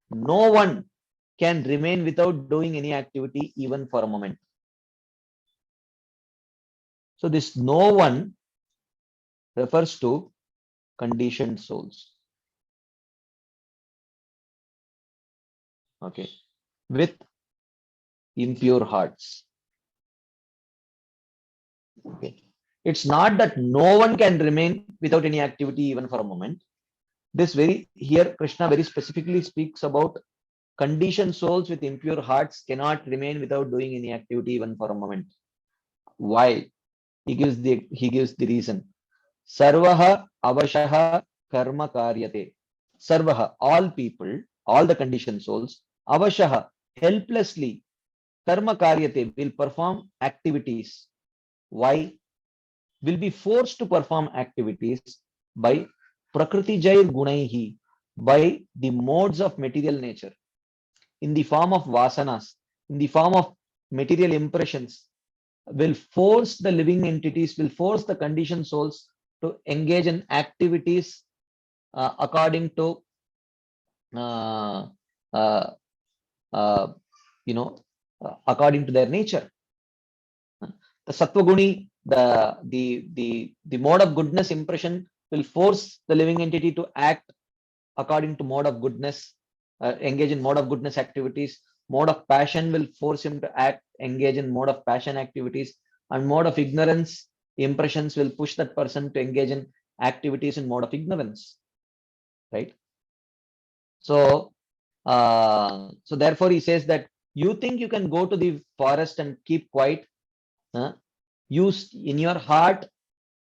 S2: No one can remain without doing any activity even for a moment. So this no one refers to conditioned souls. Okay. With impure hearts. Okay. It's not that no one can remain without any activity even for a moment. Here Krishna very specifically speaks about conditioned souls with impure hearts cannot remain without doing any activity even for a moment. Why? He gives the reason. Sarvaha avashaha karma karyate. Sarvaha, all people, all the conditioned souls, avashaha, helplessly, karma karyate, will perform activities. Why? Will be forced to perform activities by prakriti jair gunaihi, by the modes of material nature, in the form of vasanas, in the form of material impressions, will force the living entities, will force the conditioned souls to engage in activities according to uh, uh, uh, according to their nature. The Sattva-guni, the mode of goodness impression will force the living entity to act according to mode of goodness, engage in mode of goodness activities. Mode of passion will force him to act, engage in mode of passion activities, and mode of ignorance impressions will push that person to engage in activities in mode of ignorance, right? So therefore he says that you think you can go to the forest and keep quiet. Use in your heart,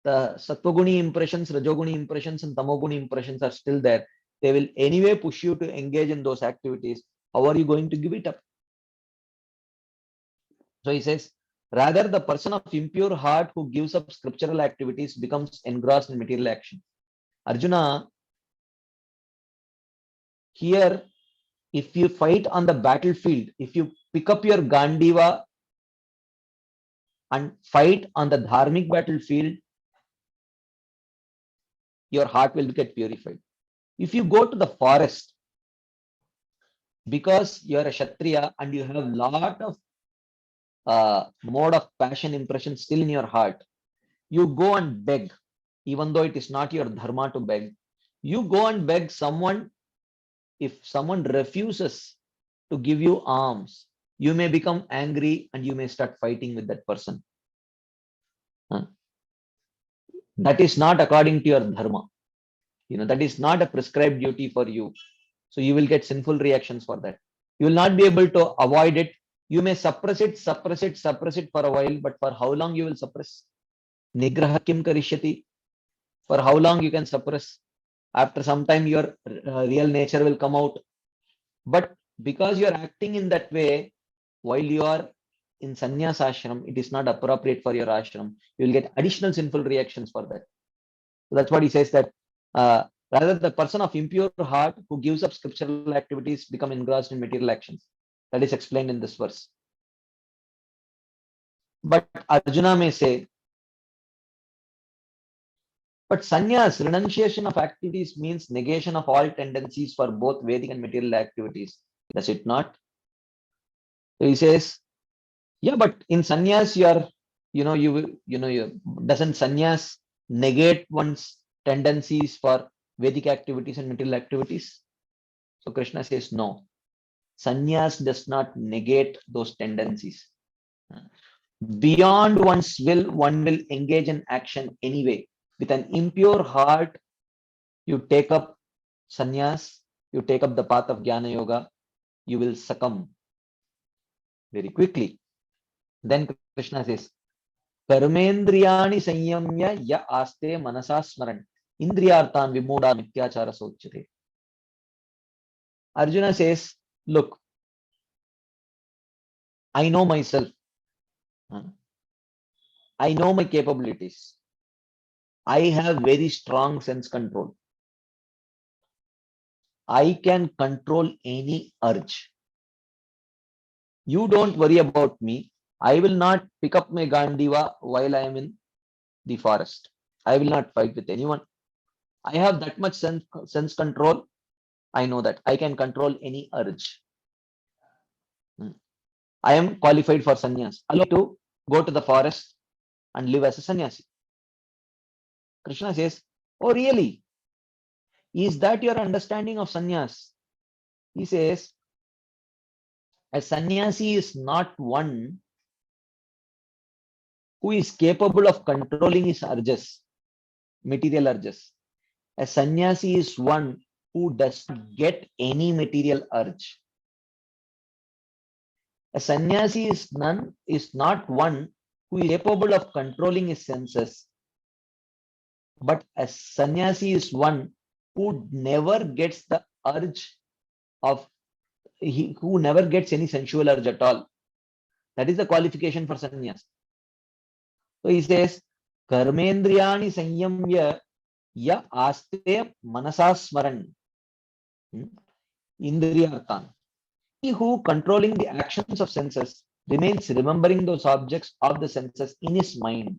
S2: the Sattva-guni impressions, Rajoguni impressions, and Tamoguni impressions are still there. They will anyway push you to engage in those activities. How are you going to give it up? So he says, rather the person of impure heart who gives up scriptural activities becomes engrossed in material action. Arjuna, here, if you fight on the battlefield, if you pick up your Gandiva and fight on the dharmic battlefield, your heart will get purified. If you go to the forest, because you are a Kshatriya and you have a lot of mode of passion impression still in your heart, you go and beg, even though it is not your dharma to beg. You go and beg someone. If someone refuses to give you alms, you may become angry and you may start fighting with that person. That is not according to your dharma. That is not a prescribed duty for you. So you will get sinful reactions for that. You will not be able to avoid it. You may suppress it for a while, but for how long you will suppress? Nigraha kim karishyati. For how long you can suppress? After some time, your real nature will come out. But because you are acting in that way, while you are in sannyas ashram, it is not appropriate for your ashram. You will get additional sinful reactions for that. So that's what he says, that rather the person of impure heart who gives up scriptural activities become engrossed in material actions. That is explained in this verse. But Arjuna may say, but sannyas, renunciation of activities, means negation of all tendencies for both Vedic and material activities. Does it not? So he says, yeah, but in sannyas, doesn't sannyas negate one's tendencies for Vedic activities and material activities? So Krishna says, no. Sannyas does not negate those tendencies. Beyond one's will, one will engage in action anyway. With an impure heart, you take up sannyas, you take up the path of Jnana Yoga, you will succumb very quickly. Then Krishna says, Karmendriyani sanyamya ya aste manasa smaran indriyartan vimuda mityachara sochate. Arjuna says, look, I know myself. I know my capabilities. I have very strong sense control. I can control any urge. You don't worry about me. I will not pick up my Gandiva while I am in the forest. I will not fight with anyone. I have that much sense control. I know that I can control any urge. I am qualified for sannyas. Allow me to go to the forest and live as a sannyasi. Krishna says, oh really? Is that your understanding of sannyas? He says, a sannyasi is not one who is capable of controlling his urges, material urges. A sannyasi is one who does not get any material urge. A sannyasi is not one who is capable of controlling his senses, but a sannyasi is one who never gets the urge of, who never gets any sensual urge at all. That is the qualification for sannyas. So he says, Karmendriyani sanyamya ya aste manasa smaran. Indriyarthan. He who controlling the actions of senses remains remembering those objects of the senses in his mind.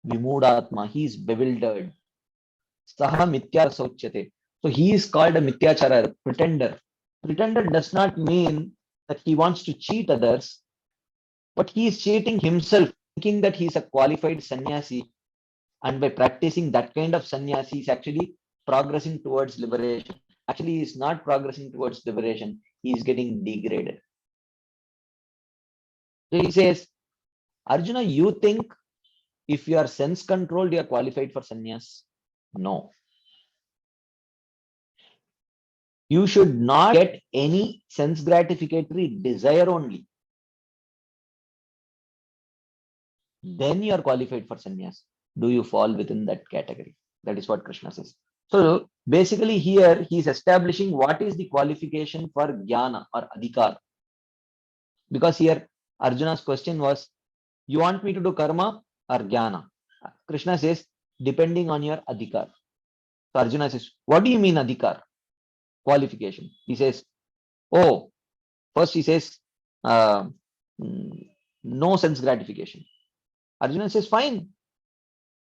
S2: Vimudatma, he is bewildered. Saha mitya sochate. So he is called a mithyachara, pretender. Pretender does not mean that he wants to cheat others, but he is cheating himself, thinking that he is a qualified sannyasi, and by practicing that kind of sannyasi, he is actually progressing towards liberation. Actually, he is not progressing towards liberation. He is getting degraded. So he says, Arjuna, you think if you are sense controlled, you are qualified for sannyas? No. You should not get any sense gratificatory desire only. Then you are qualified for sannyas. Do you fall within that category? That is what Krishna says. So basically here he is establishing what is the qualification for jnana or adhikar. Because here Arjuna's question was, you want me to do karma or jnana? Krishna says, depending on your adhikar. So Arjuna says, what do you mean adhikar? Qualification. He says, oh, first he says, no sense gratification. Arjuna says, fine,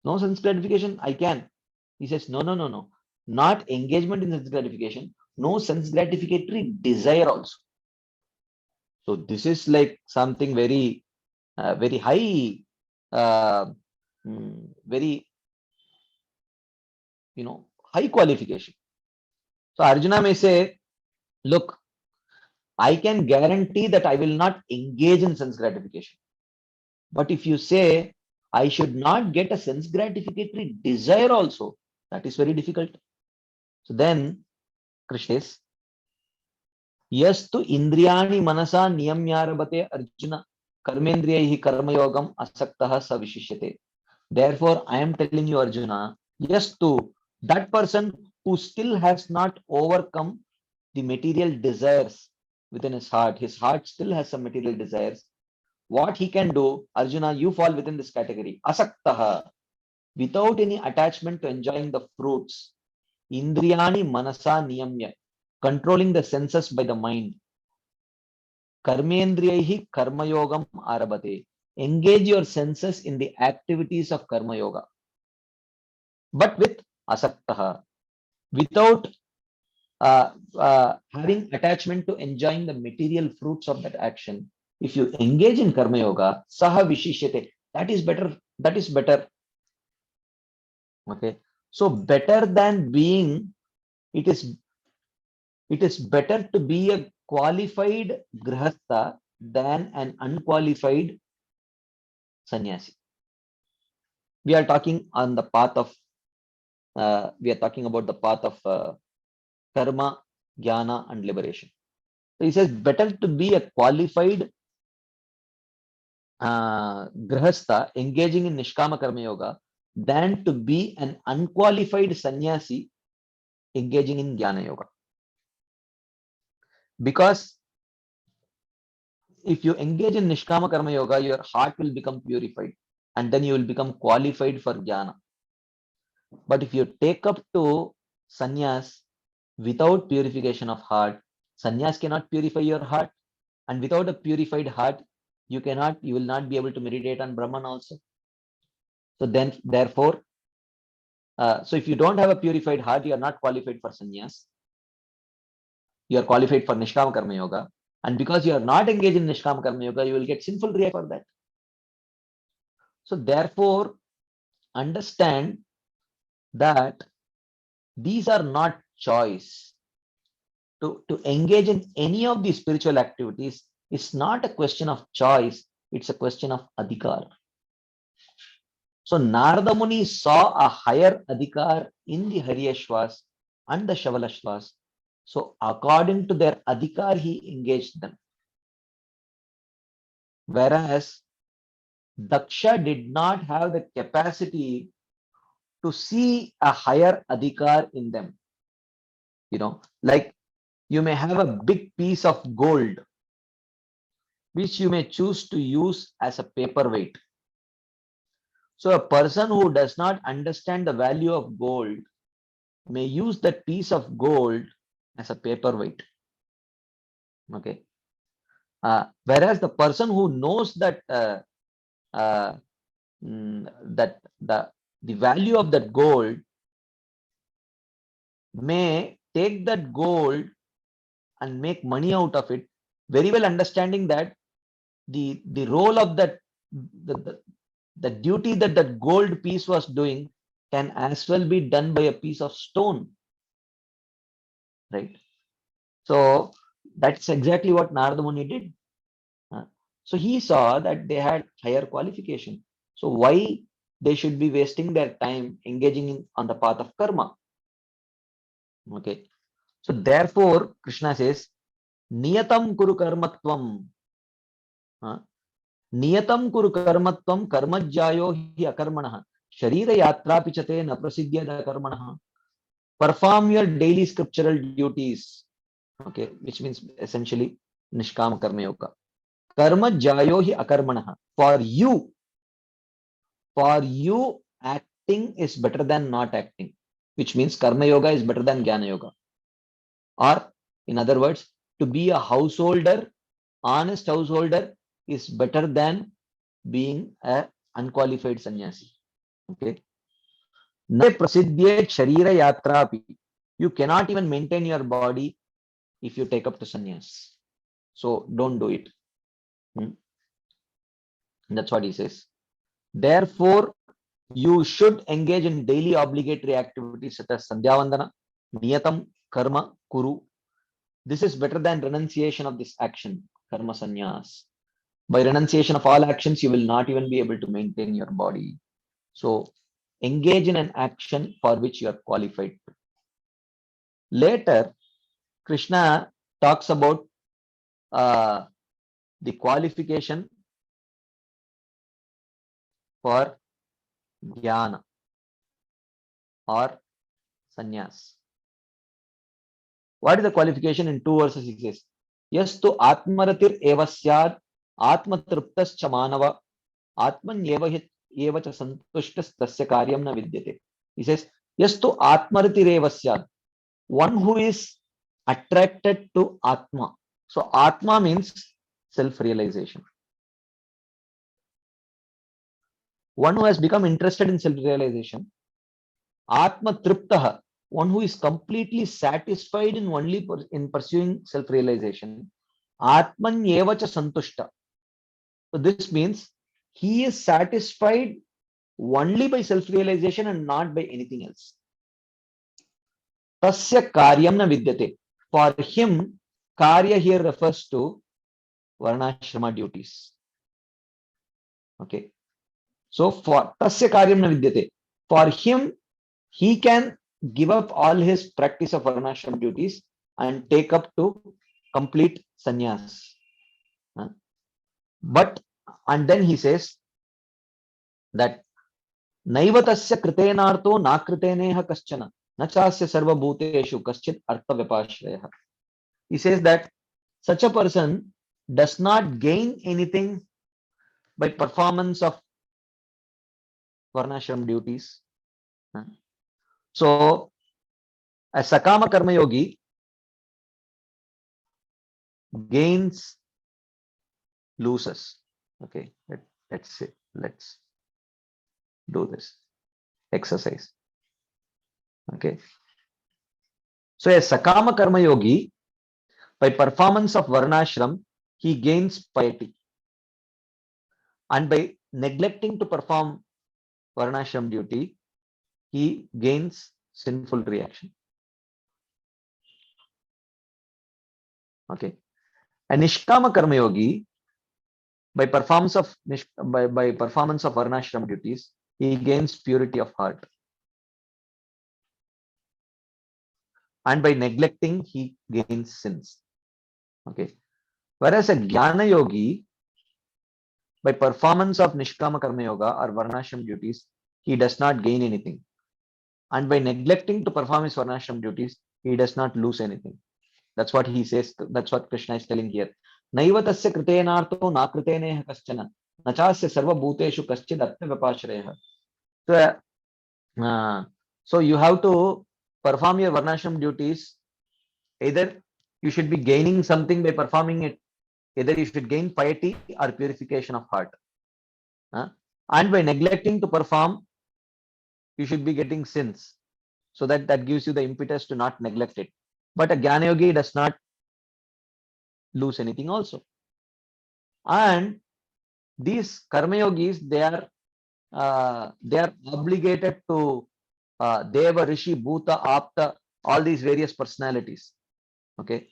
S2: no sense gratification, I can. He says, no. Not engagement in sense gratification, no sense gratificatory desire also. So this is like something very, very high, very, high qualification. So Arjuna may say, look, I can guarantee that I will not engage in sense gratification. But if you say, I should not get a sense gratificatory desire also, that is very difficult. So then, Krishna says, Yastu indriyani manasa niyamyarabate Arjuna karmendriyahi karmayogam asaktaha savishishyate. Therefore, I am telling you, Arjuna, Yastu, that person who still has not overcome the material desires within his heart still has some material desires. What he can do, Arjuna, you fall within this category. Asaktaha, without any attachment to enjoying the fruits. Indriyani manasa niyamya, controlling the senses by the mind. Karmendriyahi karma yogam arabate. Engage your senses in the activities of karma yoga. But with asaktaha, without having attachment to enjoying the material fruits of that action. If you engage in karma yoga, saha vishishyate, that is better. That is better. Okay. So better than being, it is better to be a qualified grihastha than an unqualified sannyasi. We are talking on the path of, we are talking about the path of karma, jnana, and liberation. So he says, better to be a qualified grihastha engaging in nishkama karma yoga than to be an unqualified sannyasi engaging in jnana yoga. Because if you engage in nishkama karma yoga, your heart will become purified and then you will become qualified for jnana. But if you take up to sannyas without purification of heart, sannyas cannot purify your heart, and without a purified heart, you will not be able to meditate on Brahman also. So then, therefore, so if you don't have a purified heart, you are not qualified for sannyas. You are qualified for nishkama karma yoga, and because you are not engaged in nishkama karma yoga, you will get sinful reaction for that. So therefore, understand that these are not choice. To engage in any of these spiritual activities is not a question of choice, it's a question of adhikar. So Narada Muni saw a higher adhikar in the Haryashvas and the Shavalashvas. So according to their adhikar, he engaged them. Whereas Daksha did not have the capacity to see a higher adhikar in them. Like you may have a big piece of gold, which you may choose to use as a paperweight. So a person who does not understand the value of gold may use that piece of gold as a paperweight. Okay. Whereas the person who knows that that the value of that gold may take that gold and make money out of it, very well understanding that the role of that the duty that that gold piece was doing can as well be done by a piece of stone, right? So that's exactly what Narada Muni did. So he saw that they had higher qualification. So why they should be wasting their time engaging on the path of karma? Okay. So therefore, Krishna says, Niyatam kuru karmatvam. Niyatam kuru karmatvam karmajyayo hi akarmanah. Sharira yatra pichate na prasidhyada karmanah. Perform your daily scriptural duties. Okay, which means essentially Nishkama Karma Yoga. Karma jayo hi akarmanah. For you, acting is better than not acting, which means Karma Yoga is better than Jnana Yoga. Or, in other words, to be a householder, honest householder, is better than being a unqualified sannyasi. Okay. Na prasidhyet sharira yatra api. You cannot even maintain your body if you take up to sannyas. So don't do it. That's what he says. Therefore, you should engage in daily obligatory activities such as Sandhya Vandana, Niyatam, Karma, Kuru. This is better than renunciation of this action, Karma Sannyas. By renunciation of all actions, you will not even be able to maintain your body. So engage in an action for which you are qualified. Later, Krishna talks about the qualification for jnana or sannyas. What is the qualification? In 2 verses he says, Yastu atmaratir evasyad atmatriptascha manava atman evacha santushtas tasya karyam na vidyate. He says, Yastu atmaratir evasyad. One who is attracted to Atma. So Atma means self-realization. One who has become interested in self-realization. Atma triptaha. One who is completely satisfied in only in pursuing self-realization. Atman evacha santushta. So this means he is satisfied only by self-realization and not by anything else. Tasya karyam na vidyate. For him, karya here refers to varnashrama duties. Okay. So for tasya karyam na vidyate. For him, he can give up all his practice of varnashrama duties and take up to complete sannyas. But, and then he says that naivatasya kritenartho nakriteneha kaschana nachasya sarva bhuteshu kaschit artha vipashrayah. He says that such a person does not gain anything by performance of varnashram duties. So, a sakama karma yogi gains, loses. Okay, let's do this exercise. Okay. So, a sakama karma yogi, by performance of varnashram, he gains piety. And by neglecting to perform varnashram duty, he gains sinful reaction. Okay. A nishkama karma yogi, by performance of varnashram duties, he gains purity of heart. And by neglecting, he gains sins. Okay. Whereas a jnana yogi, by performance of nishkama karma yoga or varnashram duties, he does not gain anything. And by neglecting to perform his varnashram duties, he does not lose anything. That's what he says. That's what Krishna is telling here. Naivatasya kritenartho nakriteneha kaschana nachasya sarva bhuteshu kaschid artha vipashrayah. So you have to perform your varnashram duties Either you should be gaining something by performing it. Either you should gain piety or purification of heart. And by neglecting to perform, you should be getting sins. So that gives you the impetus to not neglect it. But a Jnana Yogi does not lose anything also. And these Karma Yogis, they are obligated to Deva, Rishi, Bhuta, Apta, all these various personalities. Okay.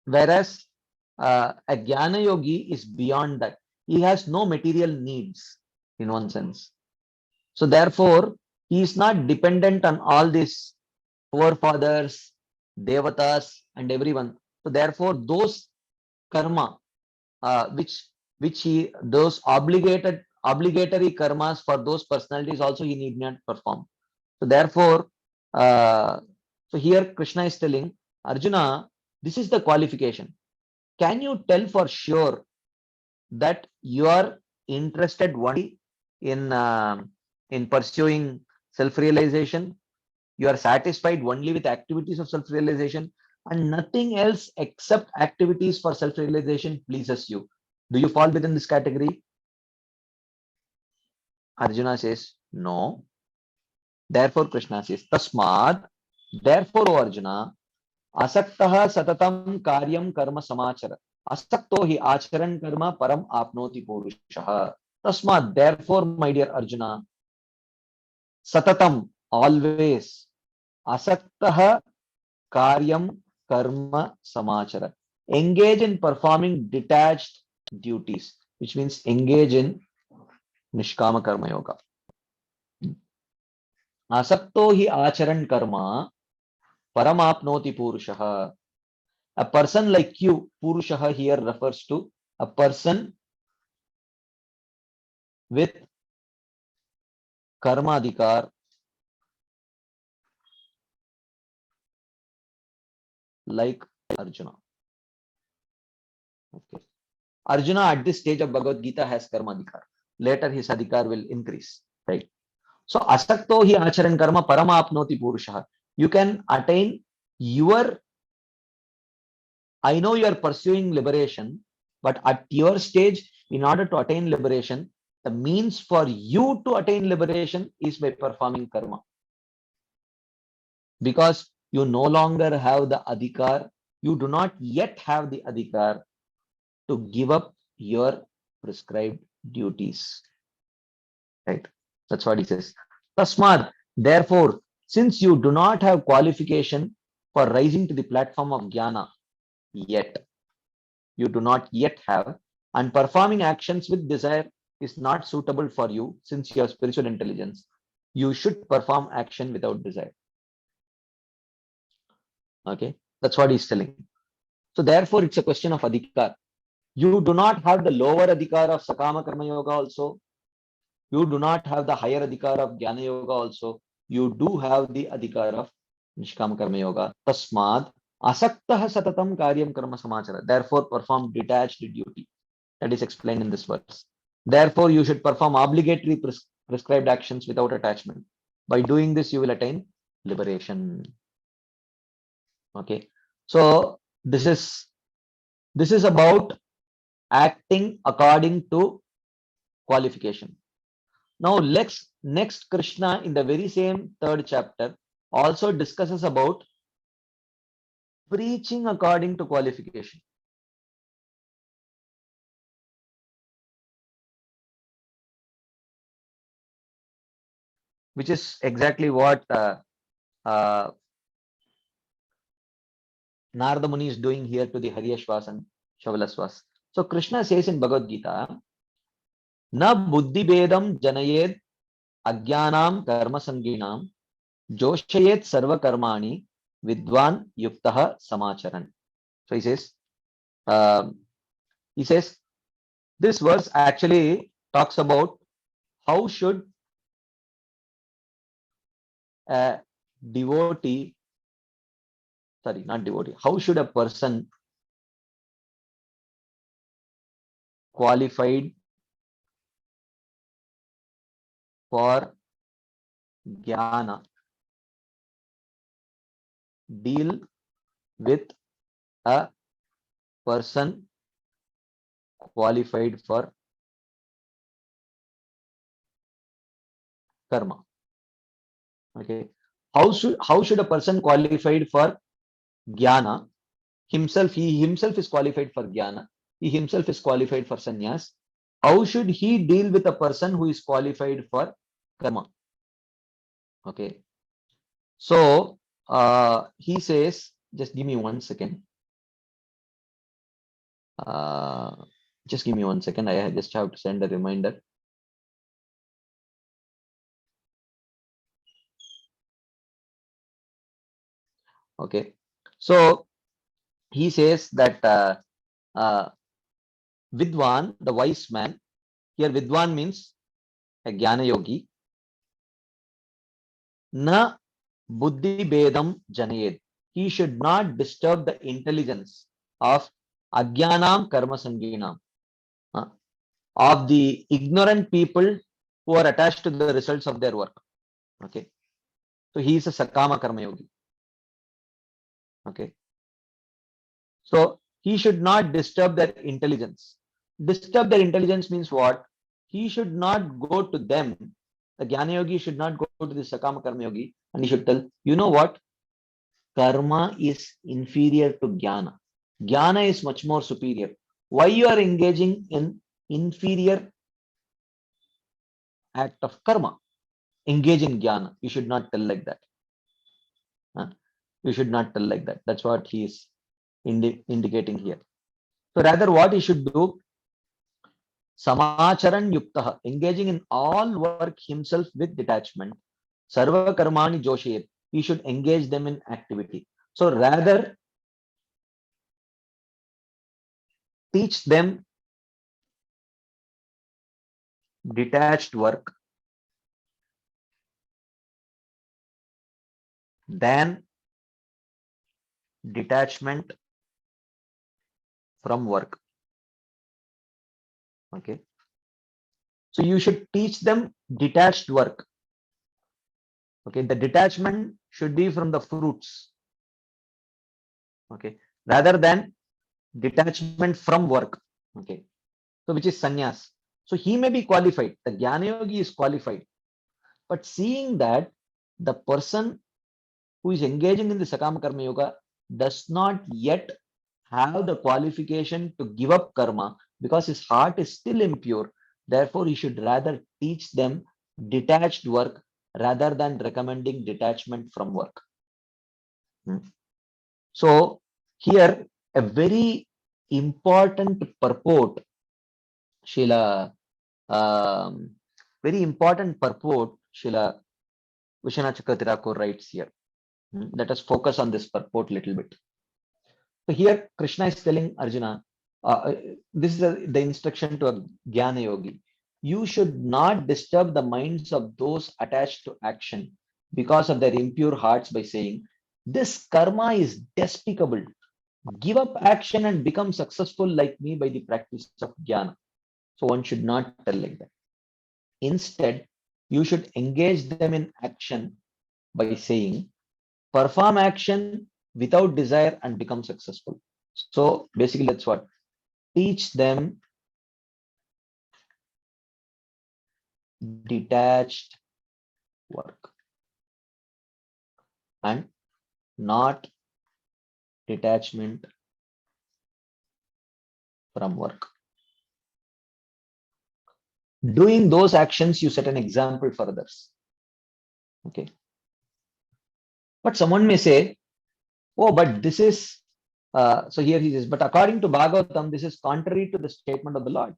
S2: Whereas a Jnana Yogi is beyond that. He has no material needs in one sense. So therefore, he is not dependent on all these forefathers, devatas, and everyone. So therefore, those karma, which he those obligatory karmas for those personalities also he need not perform. So therefore, uh, so here Krishna is telling Arjuna, this is the qualification. Can you tell for sure that you are interested only in pursuing self-realization? You are satisfied only with activities of self-realization and nothing else except activities for self-realization pleases you. Do you fall within this category? Arjuna says, no. Therefore, Krishna says, Tasmad, therefore, O Arjuna, asaktaha satatam karyam karma samachara. Asakto hi acharan karma param apnoti purushaha. Tasmad, therefore, my dear Arjuna, satatam, always, asaktaha karyam karma samachara. Engage in performing detached duties, which means engage in nishkama karma yoga. Asakto hi acharan karma paramapnoti purushaha. A person like you, purushaha here refers to a person with karma adhikar like Arjuna. Okay. Arjuna at this stage of Bhagavad Gita has karma adhikar. Later his adhikar will increase. Right. So asakto hi acharan karma paramapnoti purushaha. You can attain your, I know you are pursuing liberation, but at your stage, in order to attain liberation, the means for you to attain liberation is by performing karma. Because you no longer have the adhikar, you do not yet have the adhikar to give up your prescribed duties. Right? That's what he says. Tasmad, therefore, since you do not have qualification for rising to the platform of jnana yet, you do not yet have, and performing actions with desire is not suitable for you since you have spiritual intelligence, you should perform action without desire. Okay, that's what he's telling. So therefore, it's a question of adhikar. You do not have the lower adhikar of sakama karma yoga also. You do not have the higher adhikar of jnana yoga also. You do have the adhikar of nishkama karma yoga. Tasmad asaktah satatam karyam karma samachara. Therefore, perform detached duty. That is explained in this verse. Therefore, you should perform obligatory prescribed actions without attachment. By doing this, you will attain liberation. Okay. So this is about acting according to qualification. Now next Krishna in the very same third chapter also discusses about preaching according to qualification. Which is exactly what Narada Muni is doing here to the Haryashvas and Shavalasvas. So Krishna says in Bhagavad Gita, Na buddhi bedam janayed ajnanam karma sanginam joshayet sarva karmani vidwan yuktaha samacharan. So uh, he says this verse actually talks about how should a devotee, sorry, not devotee, how should a person qualified for jnana deal with a person qualified for karma? Okay. How should a person qualified for jnana? He himself is qualified for jnana. He himself is qualified for sannyas. How should he deal with a person who is qualified for karma? Okay. So he says, just give me 1 second. Just give me 1 second. I just have to send a reminder. Okay. So he says that Vidwan, the wise man, here Vidwan means a Jnana yogi, na buddhi bedam janayed. He should not disturb the intelligence of ajnanam karma sanginam, of the ignorant people who are attached to the results of their work. Okay. So he is a sakama karma yogi. Okay. So he should not disturb their intelligence. Disturb their intelligence means what? He should not go to them. The Jnana Yogi should not go to the Sakama Karma Yogi and he should tell, you know what? Karma is inferior to Jnana. Jnana is much more superior. Why you are engaging in inferior act of karma? Engage in Jnana. You should not tell like that. You should not tell like that. That's what he is indicating here. So rather what he should do, Samacharan Yuktaha, engaging in all work himself with detachment. Sarva Karmani Joshir, he should engage them in activity. So rather teach them detached work than detachment from work. Okay. So you should teach them detached work. Okay. The detachment should be from the fruits. Okay. Rather than detachment from work. Okay. So which is sannyas. So he may be qualified. The Jnana Yogi is qualified. But seeing that the person who is engaging in the Sakama Karma Yoga does not yet have the qualification to give up karma because his heart is still impure. Therefore, he should rather teach them detached work rather than recommending detachment from work. So here a very important purport, Sheila, very important purport, Sheila Vishwanath Chakravarti writes here. Let us focus on this purport a little bit. So here Krishna is telling Arjuna, this is the instruction to a Jnana Yogi. You should not disturb the minds of those attached to action because of their impure hearts by saying, this karma is despicable. Give up action and become successful like me by the practice of Jnana. So one should not tell like that. Instead, you should engage them in action by saying, perform action without desire and become successful. So basically that's what. Teach them detached work and not detachment from work. Doing those actions, you set an example for others. Okay. But someone may say, oh, but this is, so here he says, but according to Bhagavatam, this is contrary to the statement of the Lord.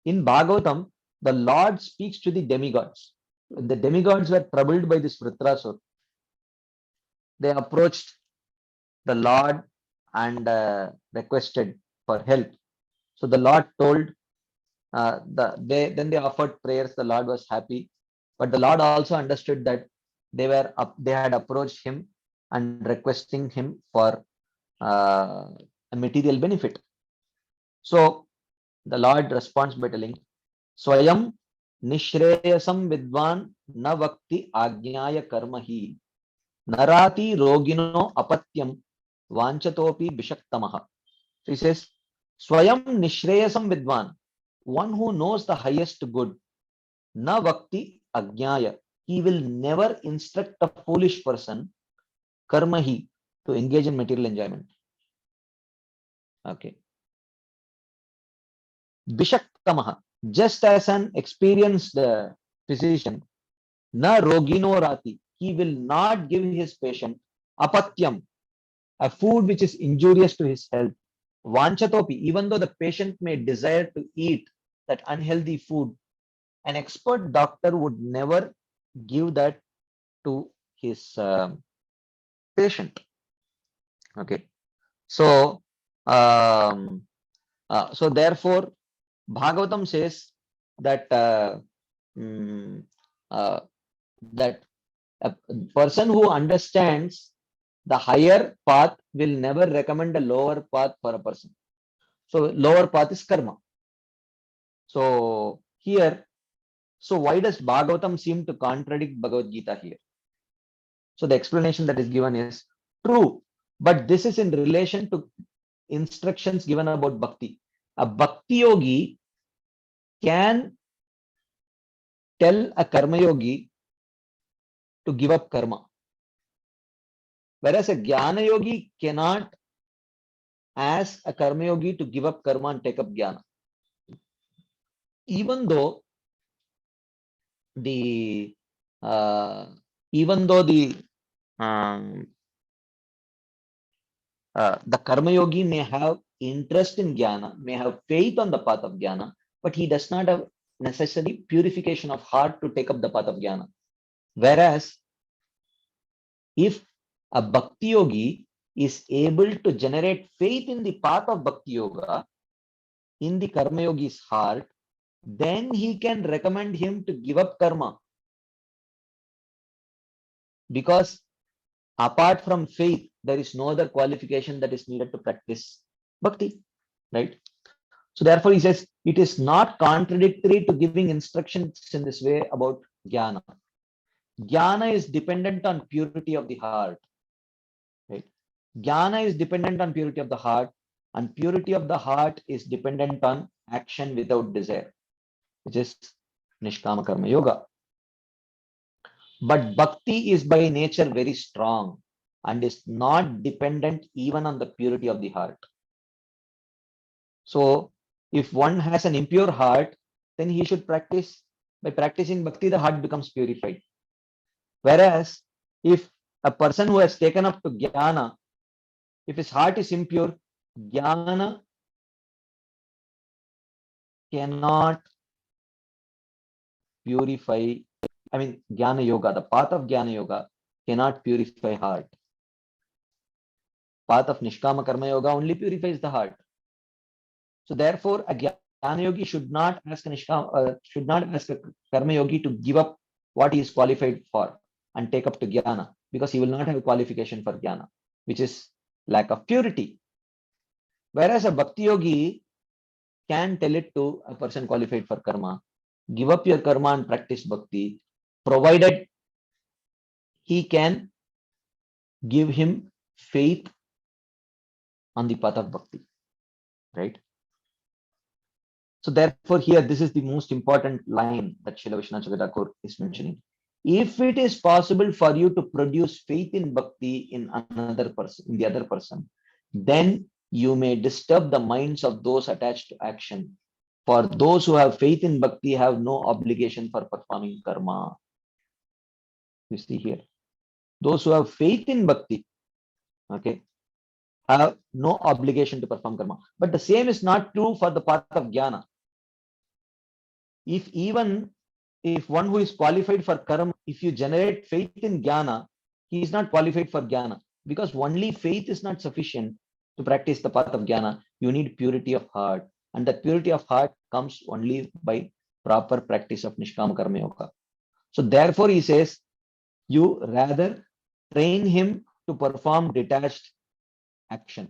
S2: In Bhagavatam, the Lord speaks to the demigods. The demigods were troubled by this Vritrasur. They approached the Lord and requested for help. So the Lord told, then they offered prayers. The Lord was happy, but the Lord also understood that they had approached him and requesting him for a material benefit. So the Lord responds by telling, Swayam Nishreyasam Vidwan na Vakti Ajnaya Karma hi Narati rogino apatyam vanchatopi bishaktamaha. So he says, Swayam nishreyasam vidvan, one who knows the highest good, na vakti ajnaya. He will never instruct a foolish person, karmahi, to engage in material enjoyment. Okay. Bishaktamaha, just as an experienced physician, na rogino rati, he will not give his patient apatyam, a food which is injurious to his health. Vanchatopi, even though the patient may desire to eat that unhealthy food, an expert doctor would never give that to his patient. Okay. So, so therefore, Bhagavatam says that mm, uh, that a person who understands the higher path will never recommend a lower path for a person. So lower path is karma. So here, so why does Bhagavatam seem to contradict Bhagavad Gita here? So the explanation that is given is true, but this is in relation to instructions given about bhakti. A bhakti yogi can tell a karma yogi to give up karma, whereas a jnana yogi cannot ask a karma yogi to give up karma and take up jnana. Even though the uh, even though um, the karma yogi may have interest in jnana, may have faith on the path of jnana, but he does not have necessary purification of heart to take up the path of jnana. Whereas if a bhakti yogi is able to generate faith in the path of bhakti yoga in the karma yogi's heart, then he can recommend him to give up karma. Because apart from faith, there is no other qualification that is needed to practice bhakti, right? So therefore, he says it is not contradictory to giving instructions in this way about jnana. Jnana is dependent on purity of the heart, right? Jnana is dependent on purity of the heart, and purity of the heart is dependent on action without desire, which is Nishkama Karma Yoga. But bhakti is by nature very strong and is not dependent even on the purity of the heart. So if one has an impure heart, then he should practice, by practicing bhakti, the heart becomes purified. Whereas if a person who has taken up to jnana, if his heart is impure, jnana cannot purify, jnana yoga, the path of jnana yoga cannot purify heart. Path of Nishkama Karma Yoga only purifies the heart. So therefore, a jnana yogi should not ask a karma yogi to give up what he is qualified for and take up to jnana, because he will not have qualification for jnana, which is lack of purity. Whereas a bhakti yogi can tell it to a person qualified for karma, give up your karma and practice bhakti, provided he can give him faith on the path of bhakti, right? So therefore, here this is the most important line that Srila Vishwanath Chakravarti Thakur is mentioning. If it is possible for you to produce faith in bhakti in another person, in the other person, then you may disturb the minds of those attached to action. For those who have faith in bhakti have no obligation for performing karma. You see here, those who have faith in bhakti, okay, have no obligation to perform karma. But the same is not true for the path of jnana. If one who is qualified for karma, if you generate faith in jnana, he is not qualified for jnana, because only faith is not sufficient to practice the path of jnana. You need purity of heart, and that purity of heart comes only by proper practice of Nishkama Karma Yoga. So therefore, he says, you rather train him to perform detached action,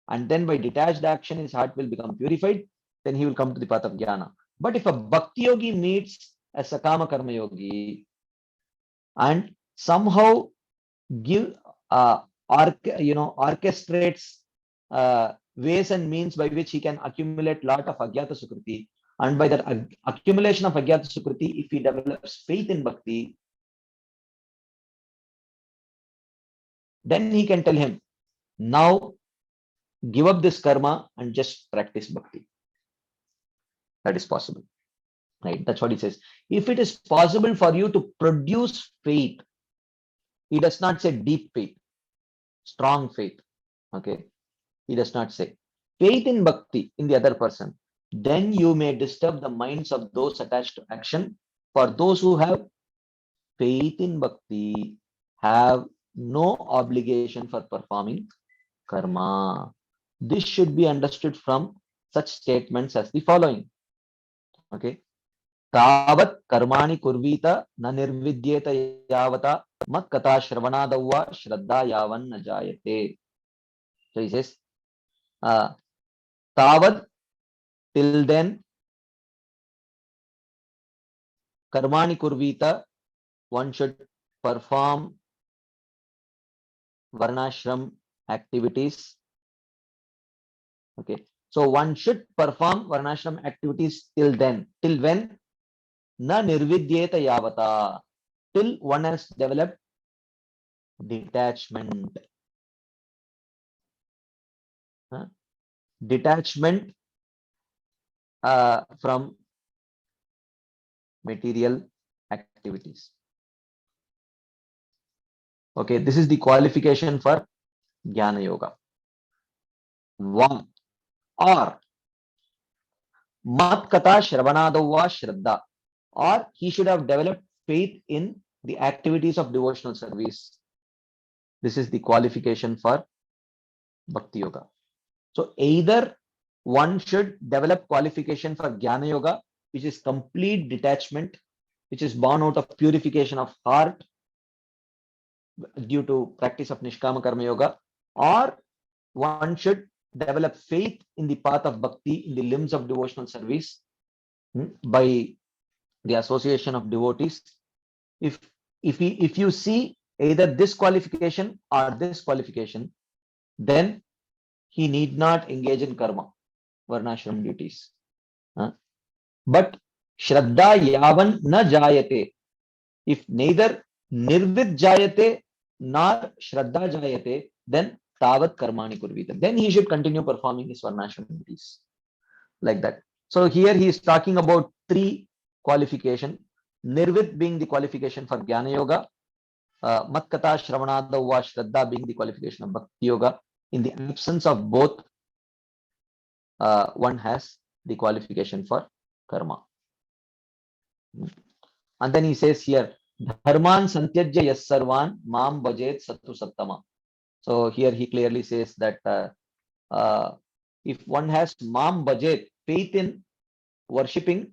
S2: and then by detached action his heart will become purified, then he will come to the path of jnana. But if a bhakti yogi meets a sakama karma yogi and somehow give orchestrates ways and means by which he can accumulate lot of agyata sukriti, and by that accumulation of agyata sukriti, if he develops faith in bhakti, then he can tell him, now give up this karma and just practice bhakti. That is possible, right? That's what he says. If it is possible for you to produce faith, he does not say deep faith, strong faith. Okay, he does not say faith in bhakti in the other person. Then you may disturb the minds of those attached to action. For those who have faith in bhakti have no obligation for performing karma. This should be understood from such statements as the following. Okay. Tavat karmani kurvita na nirvidyeta yavata mat kata shravanadavva shraddha yavan na jayate. So he says, tavat, till then, karmani kurvita, one should perform varnashram activities. Okay, so one should perform varnashram activities till then. Till when? Na nirvidyeta yavata, till one has developed detachment. Detachment from material activities. Okay, this is the qualification for Jnana Yoga. One, or mat kata shravanadavva shraddha, or he should have developed faith in the activities of devotional service. This is the qualification for Bhakti Yoga. So either one should develop qualification for Jnana Yoga, which is complete detachment, which is born out of purification of heart due to practice of Nishkama Karma Yoga, or one should develop faith in the path of bhakti, in the limbs of devotional service, by the association of devotees. If you see either this qualification or this qualification, then he need not engage in karma, varnashram duties. But shraddha yavan na jayate, if neither nirvid jayate nor shraddha jayate, then tavat karmani kurvita, then he should continue performing his varnashram duties, like that. So here he is talking about three qualification. Nirvid being the qualification for Jnana Yoga, Matkata Shravanadavva Shraddha being the qualification of Bhakti Yoga. In the absence of both, one has the qualification for karma. And then he says here, Dharman Santyajya Yas Sarvan Mam Bhajet Satu Sattama. So here he clearly says that if one has Mam Bhajet, faith in worshipping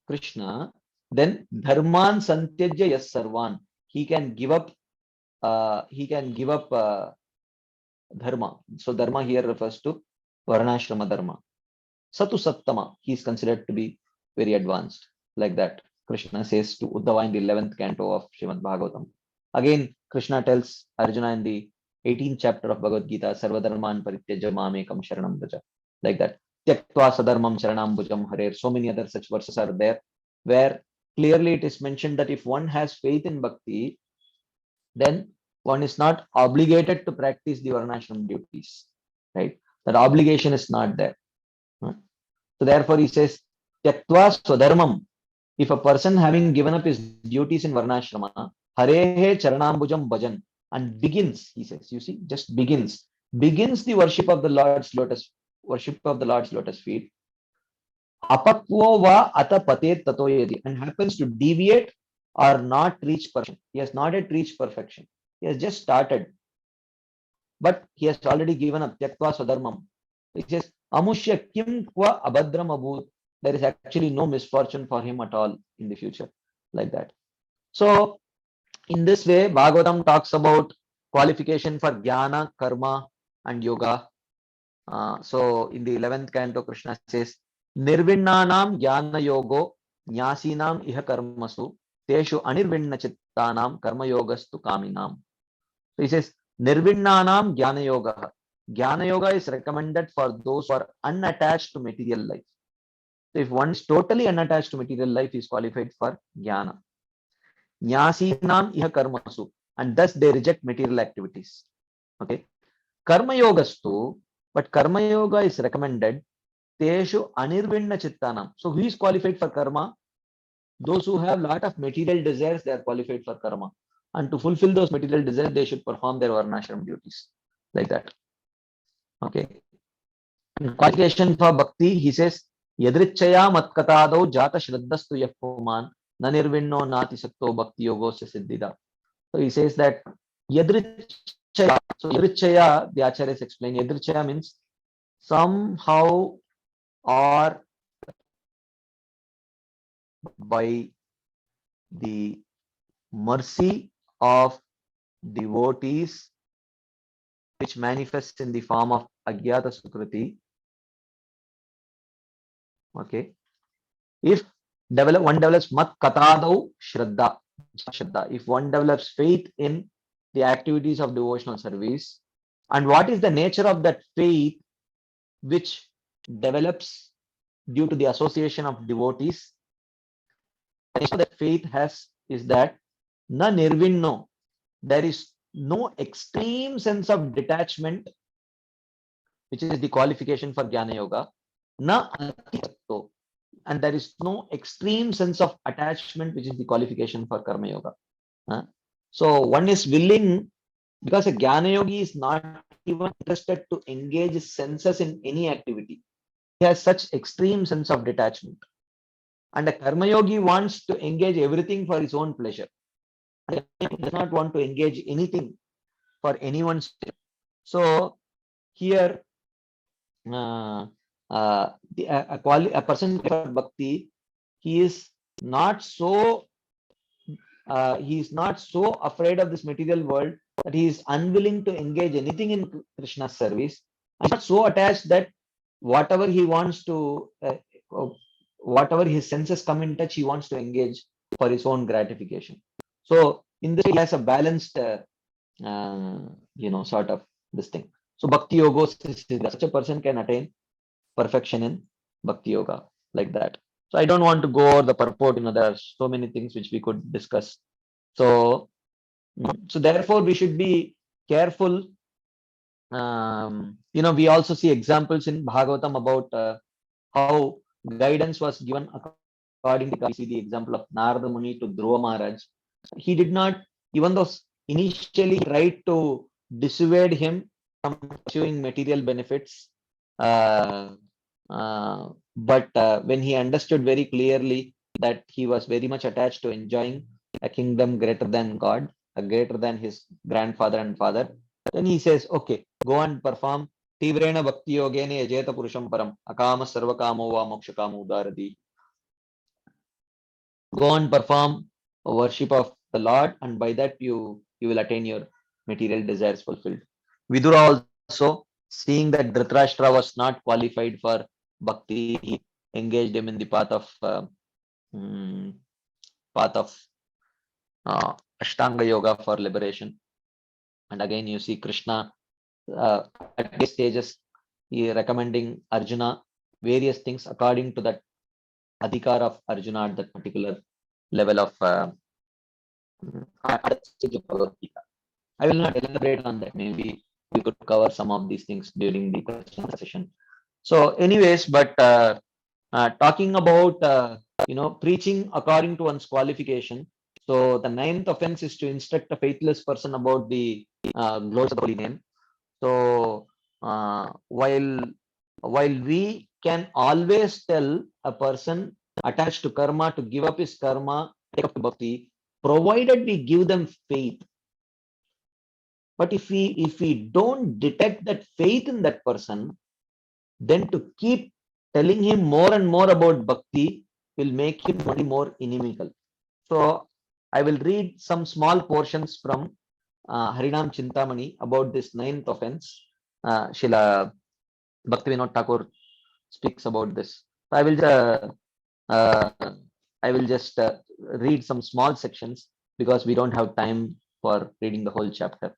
S2: Krishna, then Dharman Santyajya Yas Sarvan, he can give up dharma. So dharma here refers to varnashrama dharma. Satu Sattama, he is considered to be very advanced, like that Krishna says to Uddhava in the 11th canto of Srimad Bhagavatam. Again, Krishna tells Arjuna in the 18th chapter of Bhagavad Gita, Sarvadharman Parityajya Mamekam Sharanam Vraja, like that. Tyaktva Sadharmam Sharanam Bhujam Harer. So many other such verses are there, where clearly it is mentioned that if one has faith in bhakti, then one is not obligated to practice the varnashram duties, right? That obligation is not there. So therefore he says, Tyaktva Swadharmam, if a person having given up his duties in varnashrama, Harehe Charanambujam Bhajan, and begins, he says, you see, just begins the worship of the Lord's lotus feet, apakvo va ata patet tato yadi, and happens to deviate or not reach perfection. He has not yet reached perfection. He has just started, but he has already given up. Tyaktva Swadharmam. He says, Amushya kim kwa abhadram abhut. There is actually no misfortune for him at all in the future, like that. So in this way, Bhagavatam talks about qualification for jnana, karma, and yoga. So in the 11th canto, Krishna says, Nirvinnanam jnana yogo nyasinam iha karmasu teshu anirvinna chittanam karma yogastu kaminam. So he says, Nirvinnanam Jnana Yoga. Jnana Yoga is recommended for those who are unattached to material life. So if one is totally unattached to material life, he is qualified for Jnana. Nyasinam iha karmasu. And thus they reject material activities. Okay. Karma Yogastu, but Karma Yoga is recommended. Teshu Anirvinna Chittanam. So who is qualified for karma? Those who have lot of material desires, they are qualified for karma. And to fulfill those material desires, they should perform their varnashram duties. Like that. Okay. Qualification for bhakti, he says, Yadrichaya matkatadau jata shraddastu yapuman nanirvinno nati sakto bhakti yogosya siddhida. So he says that Yadrichaya, so Yadrichaya, the acharyas explain, Yadrichaya means somehow or by the mercy of devotees which manifests in the form of Agyata Sukriti. Okay. If one develops mat katadau shraddha, if one develops faith in the activities of devotional service, and what is the nature of that faith which develops due to the association of devotees? The nature that faith has is that na nirvinno, there is no extreme sense of detachment, which is the qualification for Jnana Yoga, na atisato, and there is no extreme sense of attachment, which is the qualification for Karma Yoga. So one is willing, because a Jnana Yogi is not even interested to engage his senses in any activity. He has such extreme sense of detachment. And a Karma Yogi wants to engage everything for his own pleasure. And he does not want to engage anything for anyone's pleasure. So here, a person for bhakti, he is not so afraid of this material world that he is unwilling to engage anything in Krishna's service. And not so attached that whatever he wants to, whatever his senses come in touch, he wants to engage for his own gratification. So in this, he has a balanced, sort of this thing. So Bhakti Yoga, such a person can attain perfection in Bhakti Yoga like that. So I don't want to go over the purport. There are so many things which we could discuss. So therefore we should be careful. We also see examples in Bhagavatam about how guidance was given according to, we see the example of Narada Muni to Dhruva Maharaj. He did not, even though initially tried to dissuade him from pursuing material benefits, but when he understood very clearly that he was very much attached to enjoying a kingdom greater than God, greater than his grandfather and father, then he says, okay, go and perform Tivrena Bhakti Yogene Ajeta Purusham Param Akama Sarvakamo Va Mokshakamo Udaradi. Go and perform a worship of the Lord, and by that you will attain your material desires fulfilled. Vidura also, seeing that Dhritarashtra was not qualified for bhakti, he engaged him in the path of Ashtanga Yoga for liberation. And again, you see Krishna at these stages, he recommending Arjuna various things according to that adhikar of Arjuna at that particular level of stage of Bhagavad Gita. I will not elaborate on that. Maybe we could cover some of these things during the question session. So, anyways, but talking about preaching according to one's qualification. So the ninth offense is to instruct a faithless person about the glories of the holy name. So while we can always tell a person attached to karma to give up his karma, take up bhakti, provided we give them faith. But if we don't detect that faith in that person, then to keep telling him more and more about bhakti will make him only more inimical. So I will read some small portions from Harinam Chintamani about this ninth offense. Srila Bhaktivinoda Thakur speaks about this. So I will just read some small sections because we don't have time for reading the whole chapter.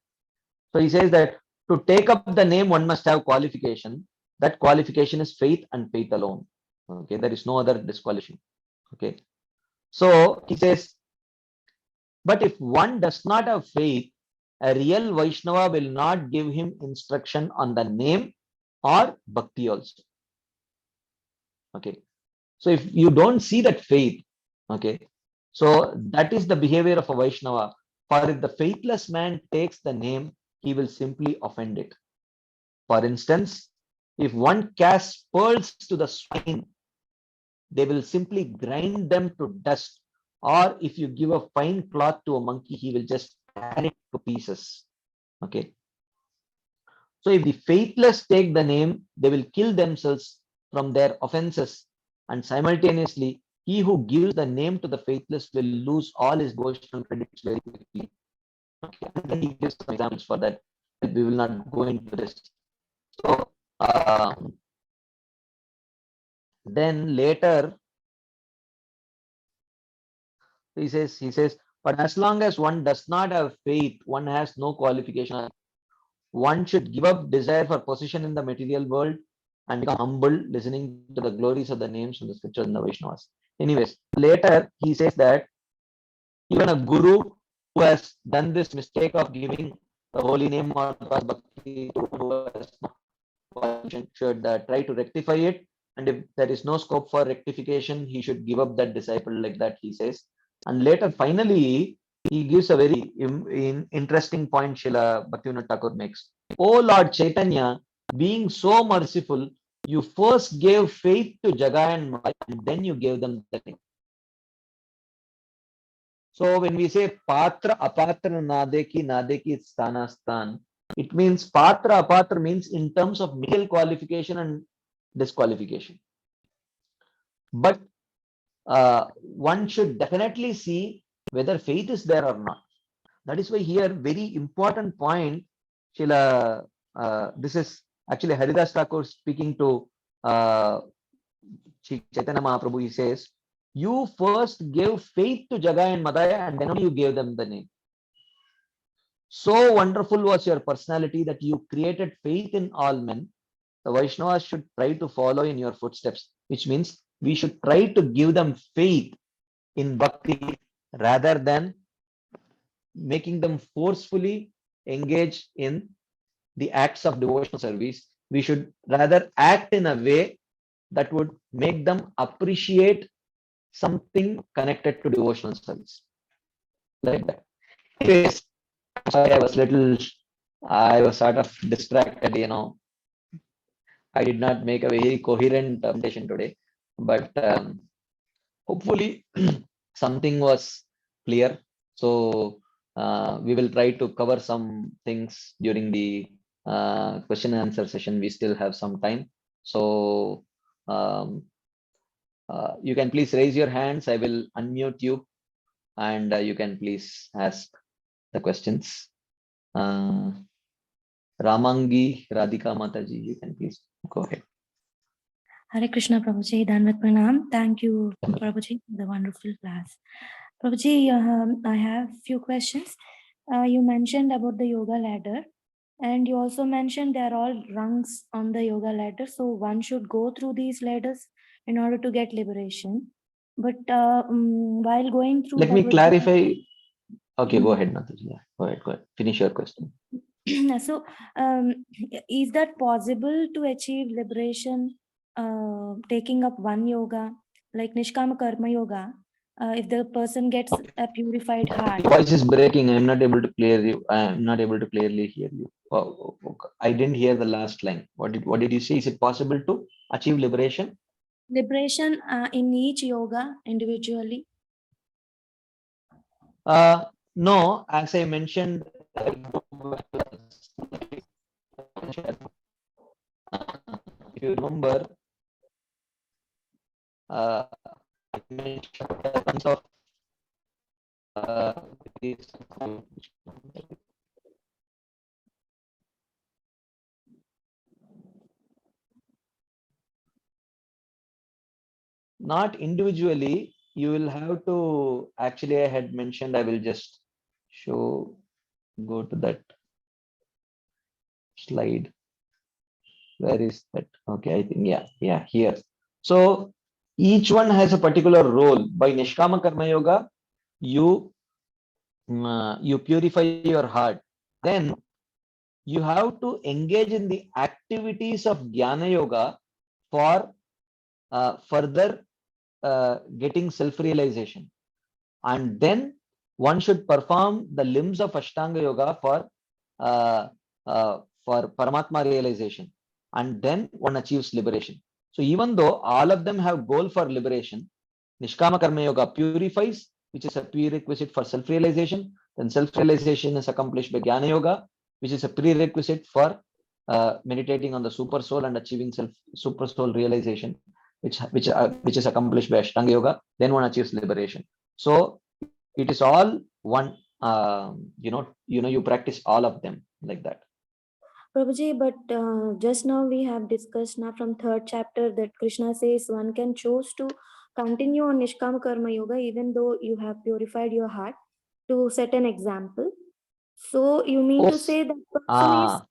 S2: So he says that to take up the name, one must have qualification. That qualification is faith and faith alone. Okay, there is no other disqualification. Okay, so he says, but if one does not have faith, a real Vaishnava will not give him instruction on the name or bhakti also. Okay, so if you don't see that faith, okay, so that is the behavior of a Vaishnava. For if the faithless man takes the name, he will simply offend it. For instance, if one casts pearls to the swine, they will simply grind them to dust. Or if you give a fine cloth to a monkey, he will just tear it to pieces. Okay. So if the faithless take the name, they will kill themselves from their offenses. And simultaneously, he who gives the name to the faithless will lose all his devotional credits very quickly. Okay. And then he gives some examples for that. We will not go into this. So then later he says, but as long as one does not have faith, one has no qualification. One should give up desire for position in the material world and become humble, listening to the glories of the names from the scriptures and the Vaishnavas. Anyways, later he says that even a guru who has done this mistake of giving the holy name or bhakti to who has should try to rectify it, and if there is no scope for rectification, he should give up that disciple, like that he says. And later finally he gives a very interesting point Srila Bhaktivinoda Thakur makes. O Lord Chaitanya, being so merciful, you first gave faith to Jagai and Maya, and then you gave them the name. So when we say patra apatra nadeki sthanastan, it means patra apatra means in terms of material qualification and disqualification. But one should definitely see whether faith is there or not. That is why here very important point, Shila, this is actually Haridas Thakur speaking to Chaitanya Mahaprabhu. He says, you first gave faith to Jagai and Madaya and then only you gave them the name. So wonderful was your personality that you created faith in all men. The Vaishnavas should try to follow in your footsteps, which means we should try to give them faith in bhakti rather than making them forcefully engage in the acts of devotional service. We should rather act in a way that would make them appreciate something connected to devotional service. Like that. Anyways, sorry, I was sort of distracted, I did not make a very coherent presentation today, but hopefully something was clear. So we will try to cover some things during the question and answer session. We still have some time. So you can please raise your hands. I will unmute you and you can please ask the questions. Ramangi Radhika Mataji, you can please go ahead.
S3: Hare Krishna, Prabhuji. Dhanvat Pranam. Thank you, Prabhuji, for the wonderful class. Prabhuji, I have few questions. You mentioned about the yoga ladder, and you also mentioned there are all rungs on the yoga ladder, so one should go through these ladders in order to get liberation. But while going through,
S2: let me clarify. Okay, go ahead, Mataji. Yeah, go ahead. Finish your question.
S3: So, is that possible to achieve liberation taking up one yoga, like Nishkama Karma Yoga? If the person gets a purified heart.
S2: Your voice is breaking. I'm not able to clearly hear you. Oh, I didn't hear the last line. What did you say? Is it possible to achieve liberation?
S3: Liberation in each yoga individually?
S2: No, as I mentioned, if you remember, not individually, you will have to, actually I had mentioned, I will just go to that. slide. Where is that? Okay, I think, yeah, here. So each one has a particular role. By Nishkama Karma Yoga, you you purify your heart. Then you have to engage in the activities of Jnana Yoga for further getting self-realization. And then one should perform the limbs of Ashtanga Yoga uh, for Paramatma realization. And then one achieves liberation. So even though all of them have goal for liberation, Nishkama Karma Yoga purifies, which is a prerequisite for self-realization. Then self-realization is accomplished by Jnana Yoga, which is a prerequisite for meditating on the super soul and achieving super soul realization, which is accomplished by Ashtanga Yoga. Then one achieves liberation. So it is all one. You practice all of them like that.
S3: Prabhuji, but just now we have discussed now from third chapter that Krishna says one can choose to continue on Nishkama Karma Yoga even though you have purified your heart to set an example. So you mean to say that person is...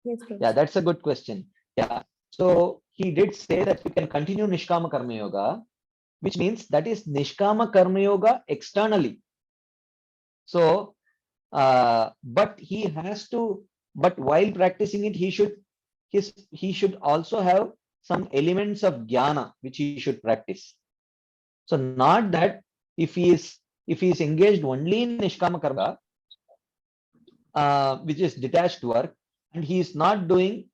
S3: Yes, Prabhuji.
S2: Yeah, that's a good question. Yeah. So he did say that you can continue Nishkama Karma Yoga, which means that is Nishkama Karma Yoga externally. So, but he has to, but while practicing it, he should also have some elements of jnana which he should practice. So not that if he is engaged only in Nishkama Karma, which is detached work, and he is not doing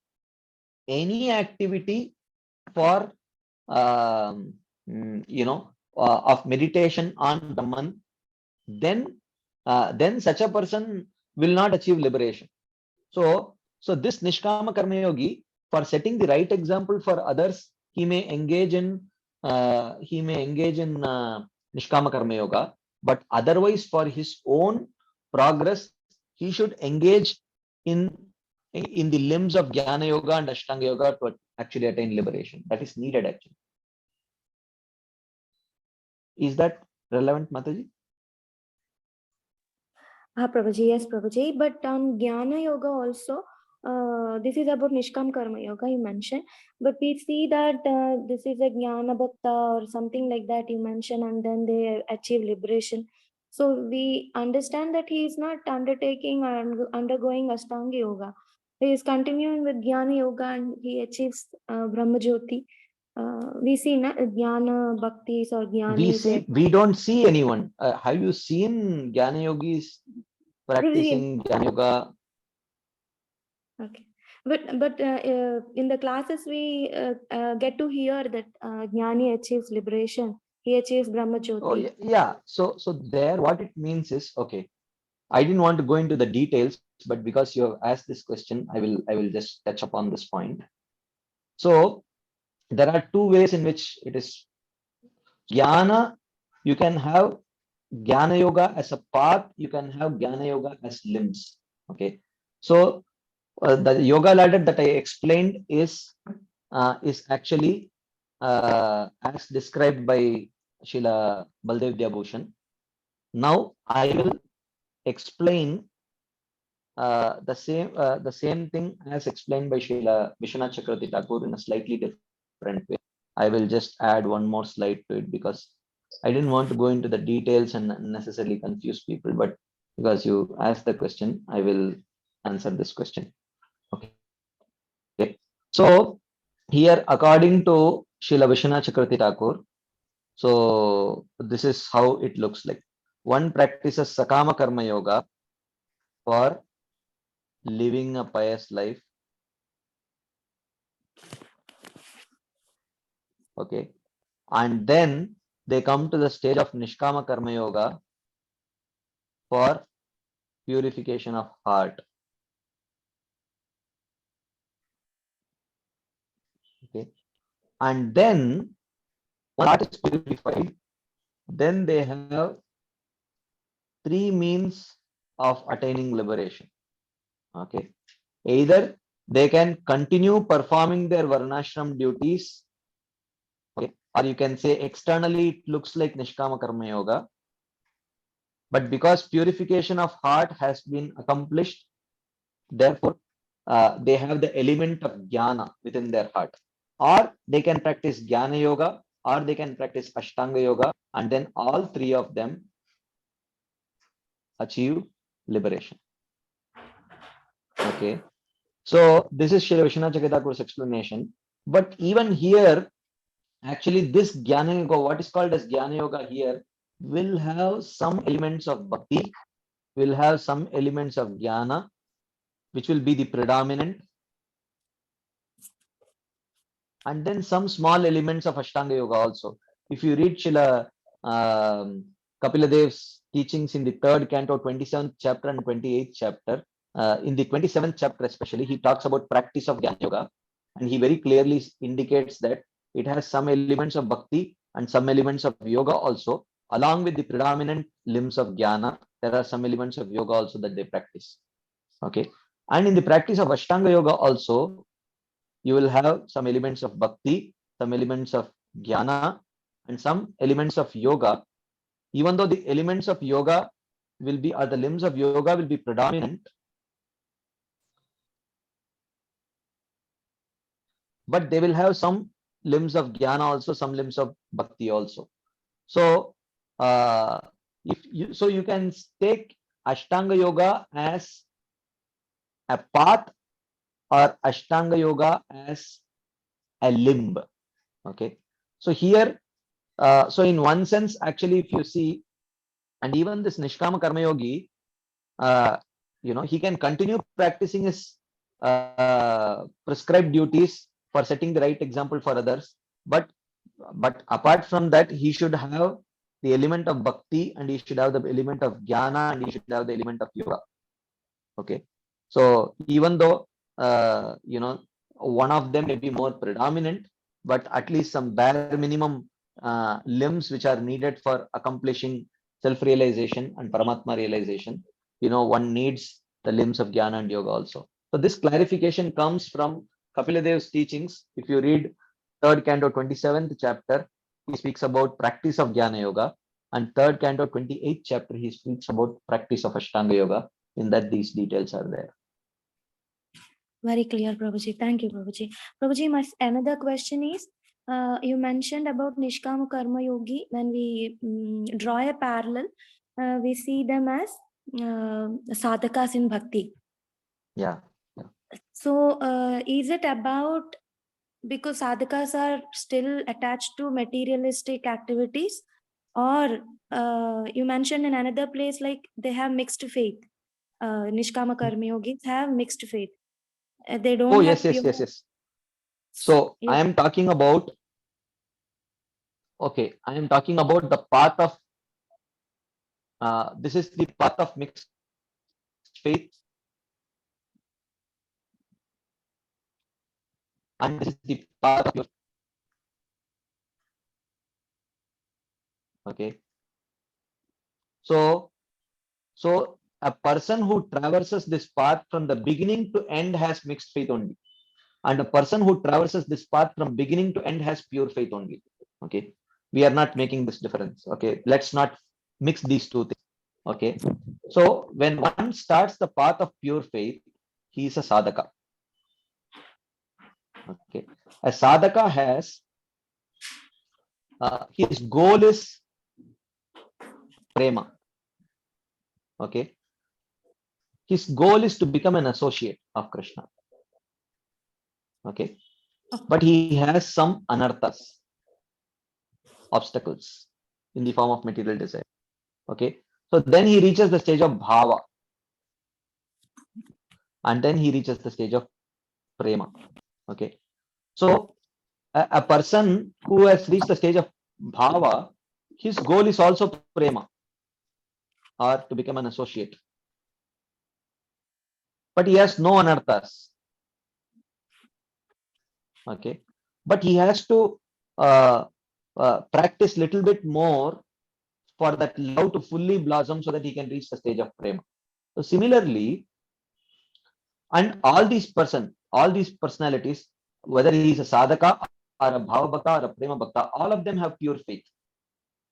S2: any activity for of meditation on Brahman, then such a person will not achieve liberation. So this Nishkama Karma Yogi, for setting the right example for others, he may engage in Nishkama Karma Yoga, but otherwise for his own progress, he should engage in the limbs of Jnana Yoga and Ashtanga Yoga to actually attain liberation. That is needed actually. Is that relevant, Mataji?
S3: Prabhuji, yes, Prabhuji. But on Jnana Yoga also, this is about Nishkam Karma Yoga you mentioned, but we see that this is a Jnana Bhakta or something like that you mentioned, and then they achieve liberation. So we understand that he is not undertaking or undergoing Ashtanga Yoga. He is continuing with Jnana Yoga and he achieves Brahma Jyoti. We see Jnana Bhaktis or Jnani.
S2: We don't see anyone. Have you seen Jnana Yogis practicing Jnana Yoga?
S3: Okay, but in the classes we get to hear that Jnani achieves liberation. He achieves Brahma Jyoti.
S2: Oh yeah. So there, what it means is, okay, I didn't want to go into the details, but because you have asked this question, I will just touch upon this point. So there are two ways in which it is. Jnana, you can have Jnana Yoga as a path, you can have Jnana Yoga as limbs. Okay. So the yoga ladder that I explained is actually as described by Srila Baldev Dyabhushan. Now I will explain the same thing as explained by Srila Vishwanath Chakravarti Thakur in a slightly different way. I will just add one more slide to it because I didn't want to go into the details and necessarily confuse people, but because you asked the question, I will answer this question. Okay. So here, according to Srila Vishwanath Chakravarti Thakur, so this is how it looks like. One practices Sakama Karma Yoga for living a pious life. Okay. And then they come to the stage of Nishkama Karma Yoga for purification of heart. Okay. And then when heart is purified, then they have three means of attaining liberation. Okay. Either they can continue performing their varnashram duties, okay, or you can say externally it looks like Nishkama Karma Yoga, but because purification of heart has been accomplished, therefore they have the element of jnana within their heart, or they can practice jnana yoga, or they can practice ashtanga yoga, and then all three of them achieve liberation. Okay, so this is Srila Vishwanath Chakravarti's explanation. But even here, actually, this jnana yoga, what is called as jnana yoga here, will have some elements of bhakti, will have some elements of jnana, which will be the predominant, and then some small elements of Ashtanga Yoga also. If you read Srila Kapila Dev's teachings in the 3rd canto, 27th chapter and 28th chapter, in the 27th chapter especially, he talks about practice of Jnana Yoga, and he very clearly indicates that it has some elements of Bhakti and some elements of Yoga also. Along with the predominant limbs of Jnana, there are some elements of Yoga also that they practice. Okay, and in the practice of Ashtanga Yoga also, you will have some elements of bhakti, some elements of jnana, and some elements of yoga. Even though the elements of yoga will be, or the limbs of yoga will be predominant, but they will have some limbs of jnana also, some limbs of bhakti also. So, so you can take Ashtanga Yoga as a path, or Ashtanga Yoga as a limb. Okay, so here, so in one sense, actually, if you see, and even this Nishkama Karma Yogi, he can continue practicing his prescribed duties for setting the right example for others. But apart from that, he should have the element of bhakti, and he should have the element of jnana, and he should have the element of yoga. Okay, so even though one of them may be more predominant, but at least some bare minimum limbs which are needed for accomplishing self-realization and Paramatma realization, one needs the limbs of Jnana and Yoga also. So this clarification comes from Kapila Dev's teachings. If you read 3rd canto 27th chapter, he speaks about practice of Jnana Yoga, and 3rd canto 28th chapter, he speaks about practice of Ashtanga Yoga. In that, these details are there.
S3: Very clear, Prabhuji. Thank you, Prabhuji. Prabhuji, my another question is, you mentioned about Nishkama Karma Yogi. When we draw a parallel, we see them as sadhakas in bhakti.
S2: Yeah.
S3: So, is it about, because sadhakas are still attached to materialistic activities, or you mentioned in another place like they have mixed faith? Nishkama Karma Yogis have mixed faith. They don't have
S2: yes. So I am talking about, I am talking about the path of, this is the path of mixed faith, and this is the path of your, okay. So a person who traverses this path from the beginning to end has mixed faith only, and a person who traverses this path from beginning to end has pure faith only. Okay, we are not making this difference. Okay, let's not mix these two things. Okay, so when one starts the path of pure faith, he is a sadhaka. Okay, a sadhaka has, his goal is prema. Okay, his goal is to become an associate of Krishna. Okay, but he has some anarthas, obstacles in the form of material desire. Okay, so then he reaches the stage of bhava, and then he reaches the stage of prema. Okay, so a person who has reached the stage of bhava, his goal is also prema, or to become an associate, but he has no anarthas. Okay, but he has to practice little bit more for that love to fully blossom, so that he can reach the stage of prema. So similarly, and all these personalities, whether he is a sadhaka or a bhava bhakta or a prema bhakta, all of them have pure faith.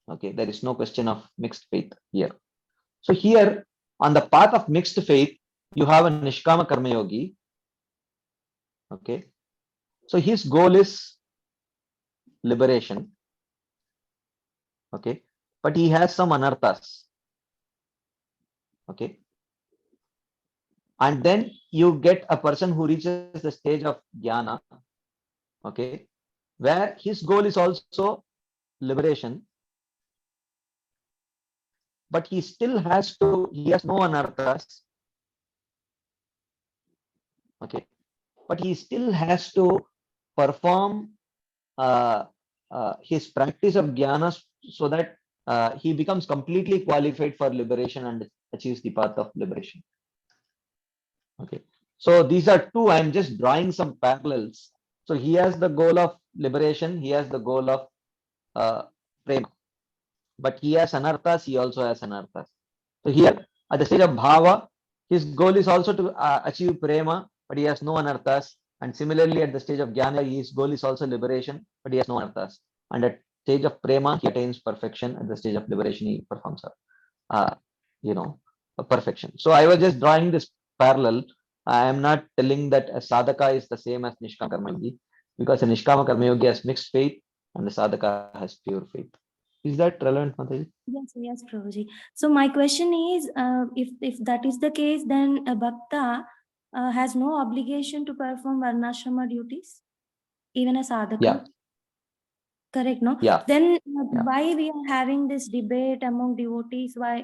S2: Okay, there is no question of mixed faith here. So here, on the path of mixed faith, you have a Nishkama Karma Yogi, Okay. So his goal is liberation. Okay. But he has some anarthas. Okay. And then you get a person who reaches the stage of jnana. Okay. Where his goal is also liberation. But he still has to, he has no anarthas. Okay. But he still has to perform his practice of jnana so that he becomes completely qualified for liberation and achieves the path of liberation. Okay. So these are two, I'm just drawing some parallels. So he has the goal of liberation, he has the goal of prema, but he has anarthas, he also has anarthas. So here at the stage of bhava, his goal is also to achieve prema, but he has no anarthas. And similarly, at the stage of jnana, his goal is also liberation, but he has no anarthas. And at stage of prema, he attains perfection. At the stage of liberation, he performs uh, a perfection. So I was just drawing this parallel. I am not telling that a sadhaka is the same as nishkama karma yogi, because a nishkama karma yogi has mixed faith and the sadhaka has pure faith. Is that relevant, Mataji?
S3: Yes, Prabhuji. So my question is, if that is the case, then a bhakta has no obligation to perform varnashrama duties, even a sadhaka.
S2: Yeah.
S3: Correct, no?
S2: Yeah.
S3: Then
S2: Yeah.
S3: why we are having this debate among devotees? Why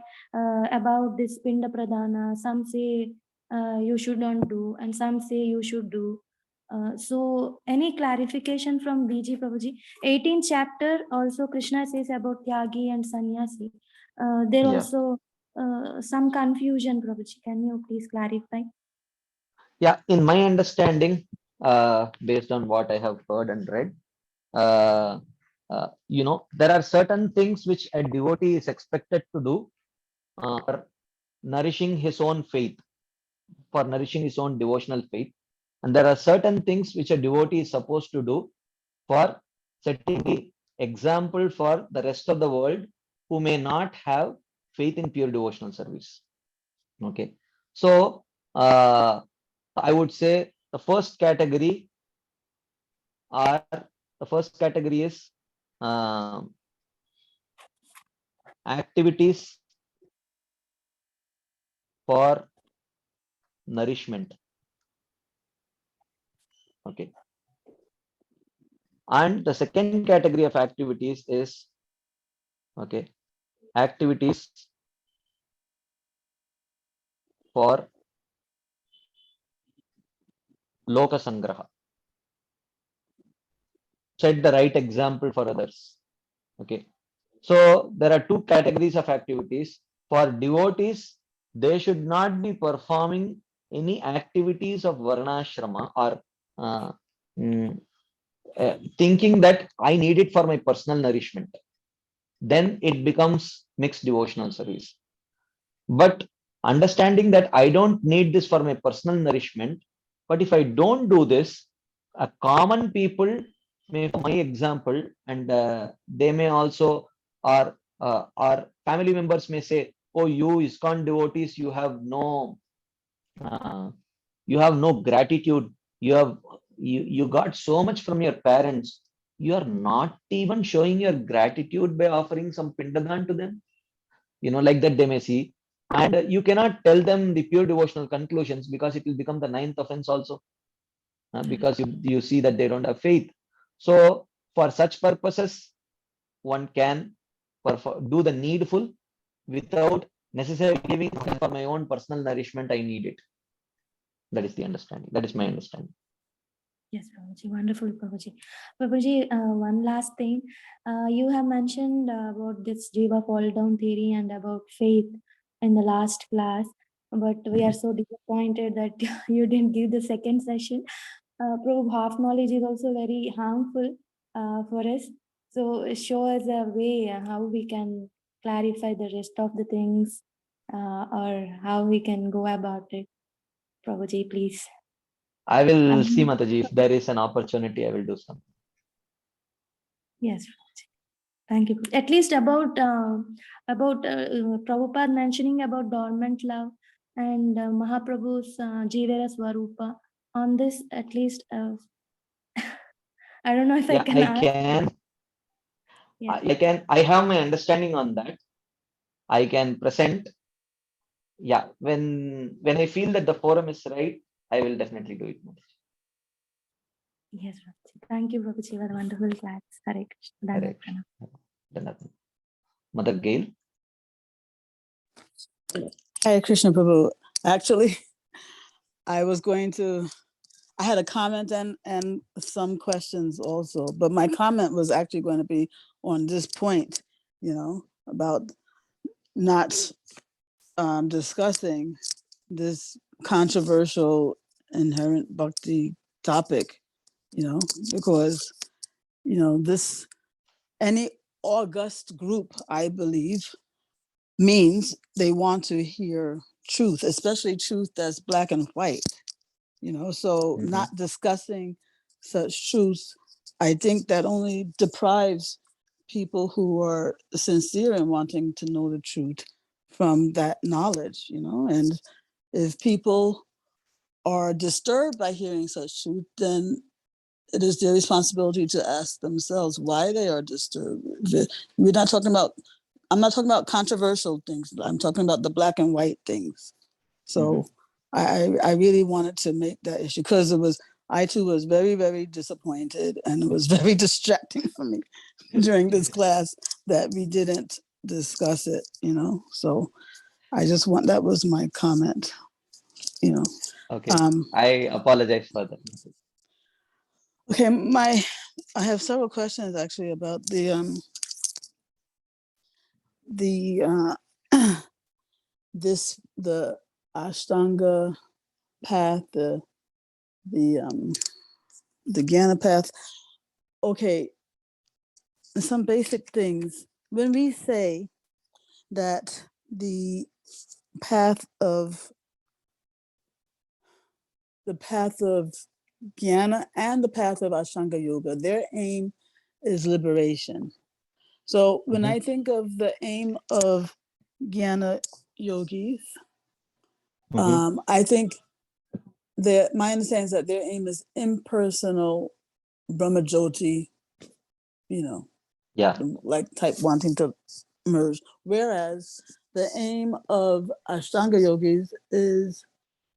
S3: about this pinda pradhana? Some say you shouldn't do, and some say you should do. So any clarification from BG Prabhuji? 18th chapter also Krishna says about Tyagi and Sannyasi. There
S2: Yeah.
S3: also some confusion, Prabhuji. Can you please clarify?
S2: Yeah, in my understanding, based on what I have heard and read, there are certain things which a devotee is expected to do for nourishing his own faith, for nourishing his own devotional faith. And there are certain things which a devotee is supposed to do for setting the example for the rest of the world who may not have faith in pure devotional service. Okay. So, I would say the first category is activities for nourishment. Okay. And the second category of activities is activities for loka sangraha. Set the right example for others. Okay. So there are two categories of activities. For devotees, they should not be performing any activities of varnashrama or thinking that I need it for my personal nourishment. Then it becomes mixed devotional service. But understanding that I don't need this for my personal nourishment, but if I don't do this, a common people may follow my example, and they may also, or family members may say, oh, you ISKCON devotees, uh, you have no gratitude. You got so much from your parents. You are not even showing your gratitude by offering some pindadan to them. Like that they may see. And you cannot tell them the pure devotional conclusions, because it will become the ninth offense also, because you see that they don't have faith. So for such purposes, one can do the needful without necessarily giving for my own personal nourishment. I need it. That is the understanding. That is my understanding.
S3: Yes, Prabhuji. Wonderful, Prabhuji. Prabhuji, one last thing. You have mentioned about this Jiva fall down theory and about faith in the last class, but we are so disappointed that you didn't give the second session. Prabhu, half knowledge is also very harmful for us. So show us a way how we can clarify the rest of the things or how we can go about it. Prabhuji, please.
S2: I will see, Mataji, if there is an opportunity, I will do something.
S3: Yes, thank you. At least about Prabhupada mentioning about dormant love and Mahaprabhu's Jivera Swarupa on this at least. I don't know if I
S2: Yeah,
S3: can
S2: I
S3: ask.
S2: can.
S3: Yeah.
S2: I have my understanding on that. I can present. Yeah, when I feel that the forum is right, I will definitely do it.
S3: Yes, Prabhuji. Thank you, Prabhuji, for the wonderful class. Hare Krishna. Dhanavad
S2: Correct.
S3: pranam.
S2: Mother Gail.
S4: Hare Krishna Prabhu. Actually, I had a comment and some questions also, but my comment was actually going to be on this point, about not discussing this controversial inherent bhakti topic, because, this, any august group, I believe, means they want to hear truth, especially truth that's black and white, so not discussing such truths, I think that only deprives people who are sincere in wanting to know the truth from that knowledge, and if people are disturbed by hearing such truth, then it is their responsibility to ask themselves why they are disturbed. We're not talking about, I'm not talking about controversial things. I'm talking about the black and white things. So I really wanted to make that issue because I too was very, very disappointed, and it was very distracting for me during this class that we didn't discuss it, so that was my comment,
S2: Okay. I apologize for that.
S4: Okay, I have several questions actually about the Ashtanga path, the Jnana path. Okay, some basic things. When we say that the path of Jnana and the path of Ashtanga Yoga, their aim is liberation. So when I think of the aim of Jnana yogis, I think that my understanding is that their aim is impersonal Brahmajyoti, like type wanting to merge. Whereas the aim of Ashtanga yogis is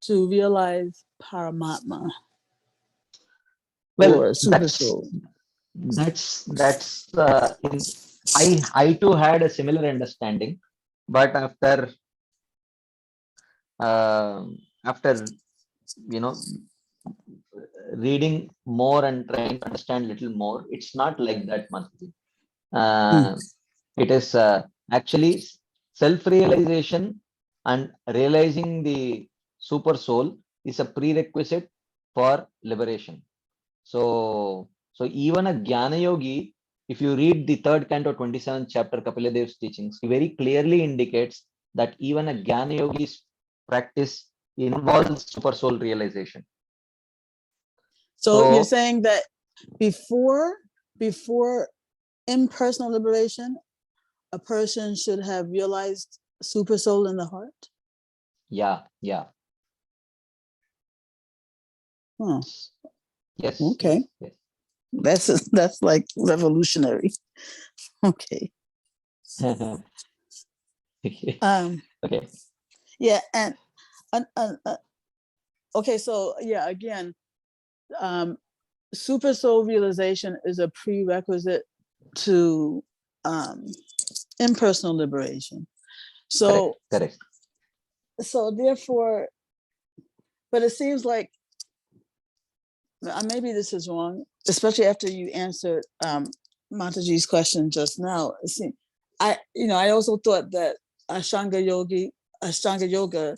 S4: to realize Paramatma.
S2: Well,
S4: super soul.
S2: I too had a similar understanding, but after reading more and trying to understand a little more, it's not like that much. It is actually self-realization and realizing the super soul is a prerequisite for liberation. So even a Jnana Yogi, if you read the 3rd canto 27th chapter Kapila Dev's teachings, he very clearly indicates that even a Jnana Yogi's practice involves super soul realization.
S4: So you're saying that before impersonal liberation, a person should have realized super soul in the heart?
S2: Yeah.
S4: Huh.
S2: Yes.
S4: Okay.
S2: Yes.
S4: That's like revolutionary. Okay.
S2: Okay.
S4: Yeah, and okay, so yeah, again, super soul realization is a prerequisite to impersonal liberation. So
S2: correct.
S4: So therefore, but it seems like maybe this is wrong, especially after you answered Mataji's question just now. I also thought that Ashtanga Yoga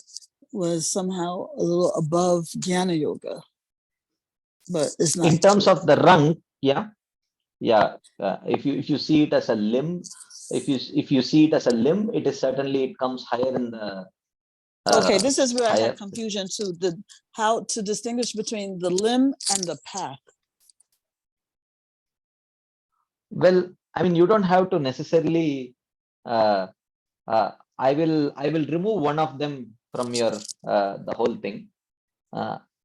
S4: was somehow a little above Jnana Yoga, but it's not.
S2: In terms of the rank, yeah. If you see it as a limb, if you see it as a limb, it is certainly, it comes higher in the.
S4: Okay, this is where I had confusion too. How to distinguish between the limb and the path.
S2: Well, I mean, you don't have to necessarily. I will remove one of them from your the whole thing.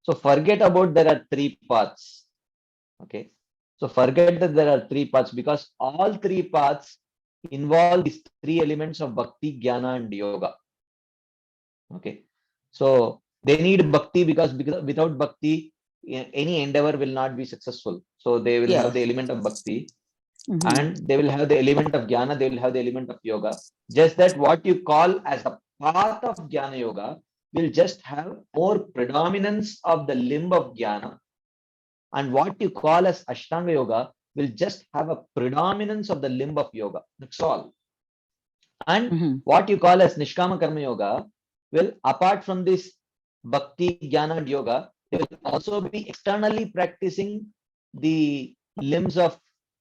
S2: So forget about there are three paths. Okay. So forget that there are three paths, because all three paths involve these three elements of bhakti, jnana, and yoga. Okay. So they need bhakti because without bhakti, any endeavor will not be successful. So they will
S4: Yeah.
S2: have the element of bhakti,
S4: Mhm.
S2: and they will have the element of jnana, they will have the element of yoga. Just that what you call as the path of jnana yoga will just have more predominance of the limb of jnana, and what you call as ashtanga yoga will just have a predominance of the limb of yoga. That's all. And
S4: Mhm.
S2: what you call as nishkama karma yoga will, apart from this bhakti, jnana, and yoga, they will also be externally practicing the limbs of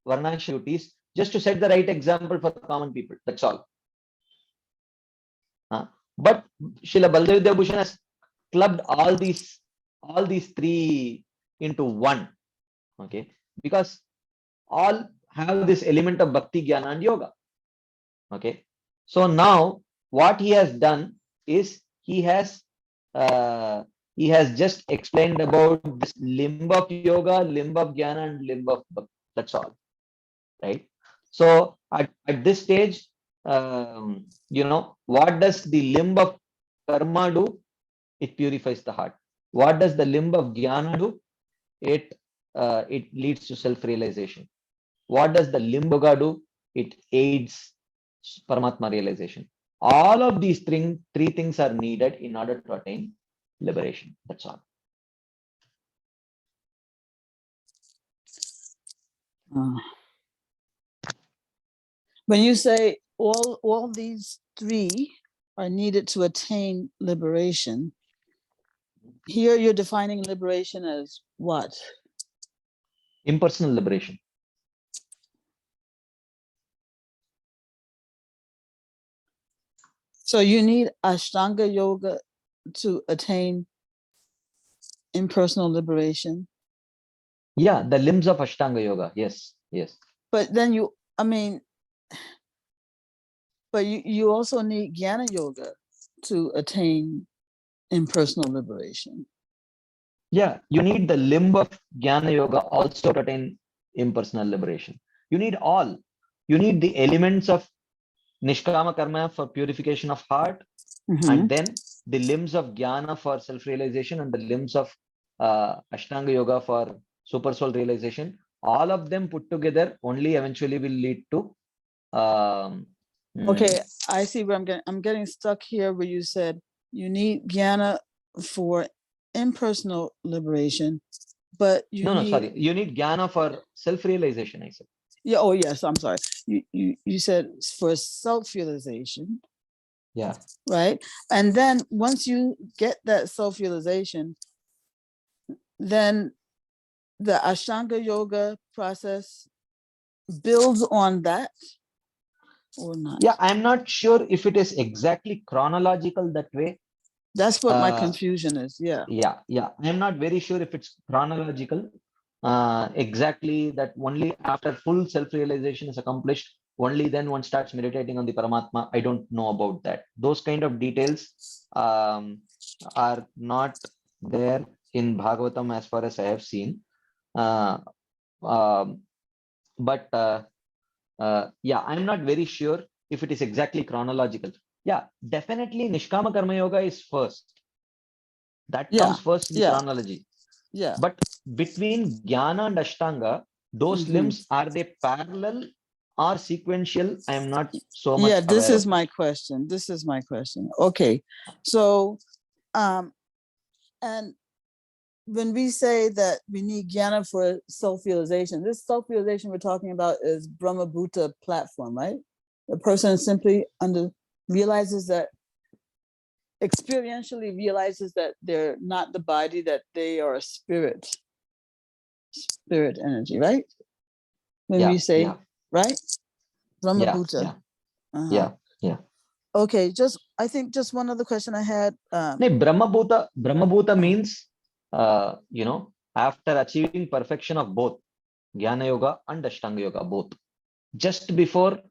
S2: varnashram duties, just to set the right example for the common people. That's all. But Srila Baldev Bhushan has clubbed all these three into one. Okay, because all have this element of bhakti, jnana, and yoga. Okay, so now what he has done is he has just explained about this limb of yoga, limb of jnana, and limb of bhakti. That's all, right? So at this stage, what does the limb of karma do? It purifies the heart. What does the limb of jnana do? It leads to self-realization. What does the limb yoga do? It aids Paramatma realization. All of these three things are needed in order to attain liberation. That's all.
S4: When you say all these three are needed to attain liberation, here you're defining liberation as what?
S2: Impersonal liberation.
S4: So you need Ashtanga yoga to attain impersonal liberation.
S2: Yeah, the limbs of Ashtanga yoga. Yes, yes.
S4: But then you also need Jnana yoga to attain impersonal liberation.
S2: Yeah, you need the limb of Jnana yoga also to attain impersonal liberation. You need all. You need the elements of Nishkama karma for purification of heart, and then the limbs of Jnana for self-realization, and the limbs of Ashtanga yoga for super soul realization. All of them put together only eventually will lead to
S4: Okay, I see where I'm getting stuck here where you said you need Jnana for impersonal liberation, but you need
S2: you need Jnana for self-realization, I said.
S4: Yeah, oh yes, I'm sorry. You said for self-realization.
S2: Yeah.
S4: Right. And then once you get that self-realization, then the Ashtanga yoga process builds on that or not?
S2: Yeah, I'm not sure if it is exactly chronological that way.
S4: That's what my confusion is. Yeah.
S2: Yeah. I'm not very sure if it's chronological. Exactly that only after full self-realization is accomplished, only then one starts meditating on the Paramatma. I don't know about that. Those kind of details are not there in Bhagavatam as far as I have seen. But yeah, I'm not very sure if it is exactly chronological. Yeah, definitely Nishkama Karma Yoga is first. That comes first in chronology.
S4: Yeah.
S2: But between Jnana and Ashtanga, those limbs, are they parallel or sequential? I am not so much aware.
S4: This is my question. This is my question. Okay. So and when we say that we need Jnana for self-realization, this self-realization we're talking about is Brahma Bhuta platform, right? The person simply realizes that, experientially realizes that they're not the body, that they are a spirit energy, right? When we say, right? Brahma Bhuta.
S2: Yeah.
S4: Okay, I think just one other question I had.
S2: Brahma Bhuta means, after achieving perfection of both Jnana Yoga and Ashtanga Yoga, both. Just before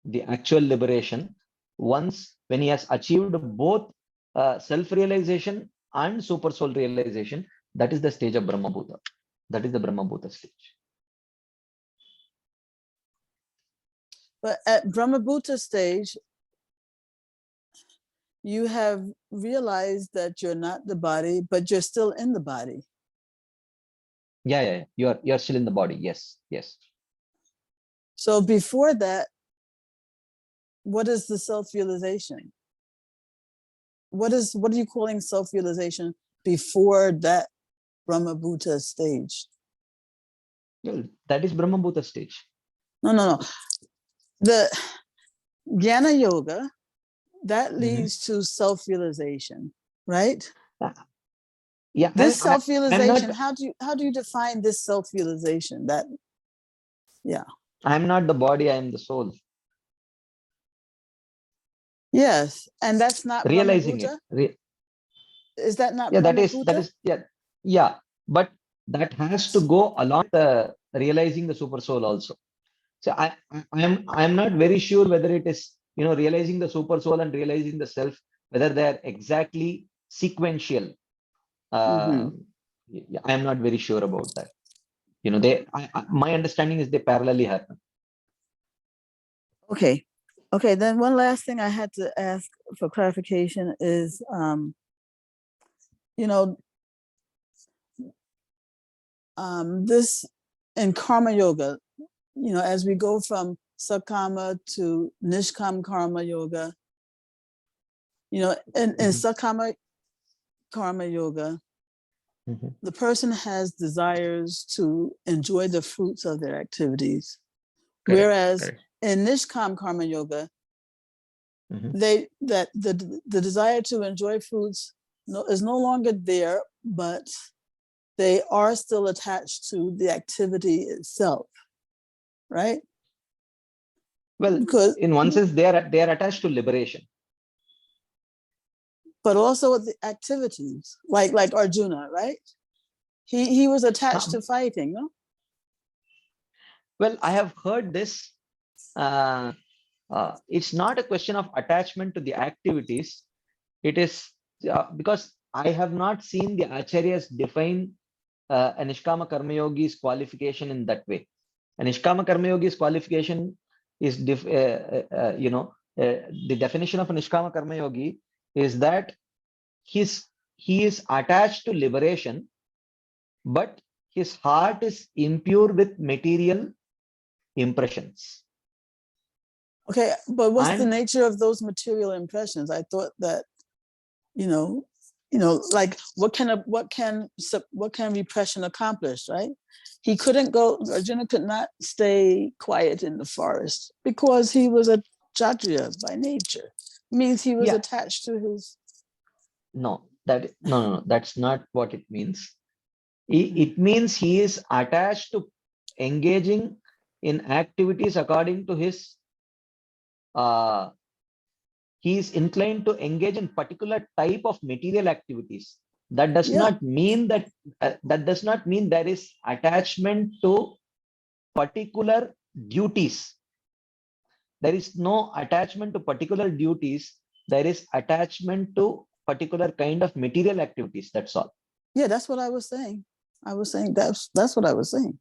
S2: the actual liberation, when he has achieved both self-realization and super soul realization, that is the stage of Brahma Bhuta. That is the Brahma Bhuta stage.
S4: But at Brahma Bhuta stage, you have realized that you're not the body, but you're still in the body.
S2: Yeah. You're still in the body. Yes.
S4: So before that, what is the self-realization? What are you calling self-realization before that Brahma Bhuta stage?
S2: Well, that is Brahma Bhuta stage.
S4: No. The Jnana Yoga, that leads to self-realization, right?
S2: Yeah.
S4: This
S2: I'm
S4: self-realization,
S2: not.
S4: how do you define this self-realization?
S2: I'm not the body. I am the soul.
S4: Yes, and that's not Brahma
S2: Realizing
S4: Bhuta?
S2: it.
S4: Is that not
S2: Yeah,
S4: Brahma
S2: that
S4: Bhuta?
S2: is yeah. But that has to go along the realizing the super soul also. So I'm not very sure whether it is, realizing the super soul and realizing the self, whether they are exactly sequential.
S4: Mhm.
S2: I am not very sure about that. My understanding is they parallelly happen.
S4: Okay. Then one last thing I had to ask for clarification is, this in karma yoga, as we go from sakama to nishkam karma yoga, in sakama karma yoga, the person has desires to enjoy the fruits of their activities.
S2: Correct,
S4: Whereas
S2: correct.
S4: in nishkam karma yoga, the desire to enjoy fruits is no longer there, but they are still attached to the activity itself, right?
S2: Well,
S4: Because,
S2: in one sense, they are attached to liberation.
S4: but also with the activities, like Arjuna, right? He was attached to fighting, no?
S2: Well, I have heard this. It's not a question of attachment to the activities. It is because I have not seen the acharyas define a Nishkama Karma Yogi's qualification in that way. A Nishkama Karma Yogi's qualification is, the definition of a Nishkama Karma Yogi is that he is attached to liberation, but his heart is impure with material impressions.
S4: Okay, but what's the
S2: And
S4: nature of those material impressions? I thought that, like what can repression accomplish, right? He couldn't go, Arjuna could not stay quiet in the forest because he was a Kshatriya by nature. It means he was attached to his.
S2: no, that's not what it means. It means he is attached to engaging in activities according to his he is inclined to engage in particular type of material activities. That does not mean that there is attachment to particular duties. There is no attachment to particular duties. There is attachment to particular kind of material activities. That's all.
S4: Yeah, that's what I was saying. That's what I was saying.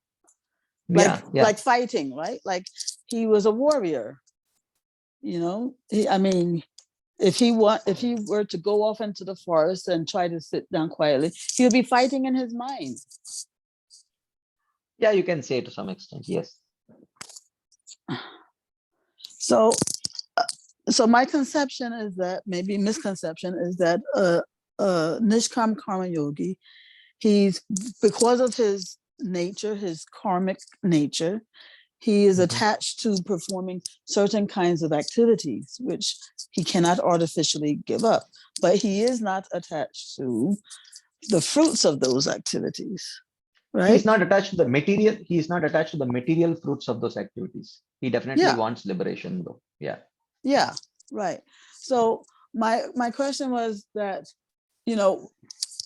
S4: Like fighting, right? Like he was a warrior. If he were to go off into the forest and try to sit down quietly, he would be fighting in his mind.
S2: Yeah, you can say to some extent, yes.
S4: So my conception is that, maybe misconception, is that Nishkam Karma Yogi, he's, because of his nature, his karmic nature, he is attached to performing certain kinds of activities, which he cannot artificially give up. But he is not attached to the fruits of those activities, right?
S2: He's not attached to the material. He is not attached to the material fruits of those activities. He definitely wants liberation, though. Yeah,
S4: right. So my question was that,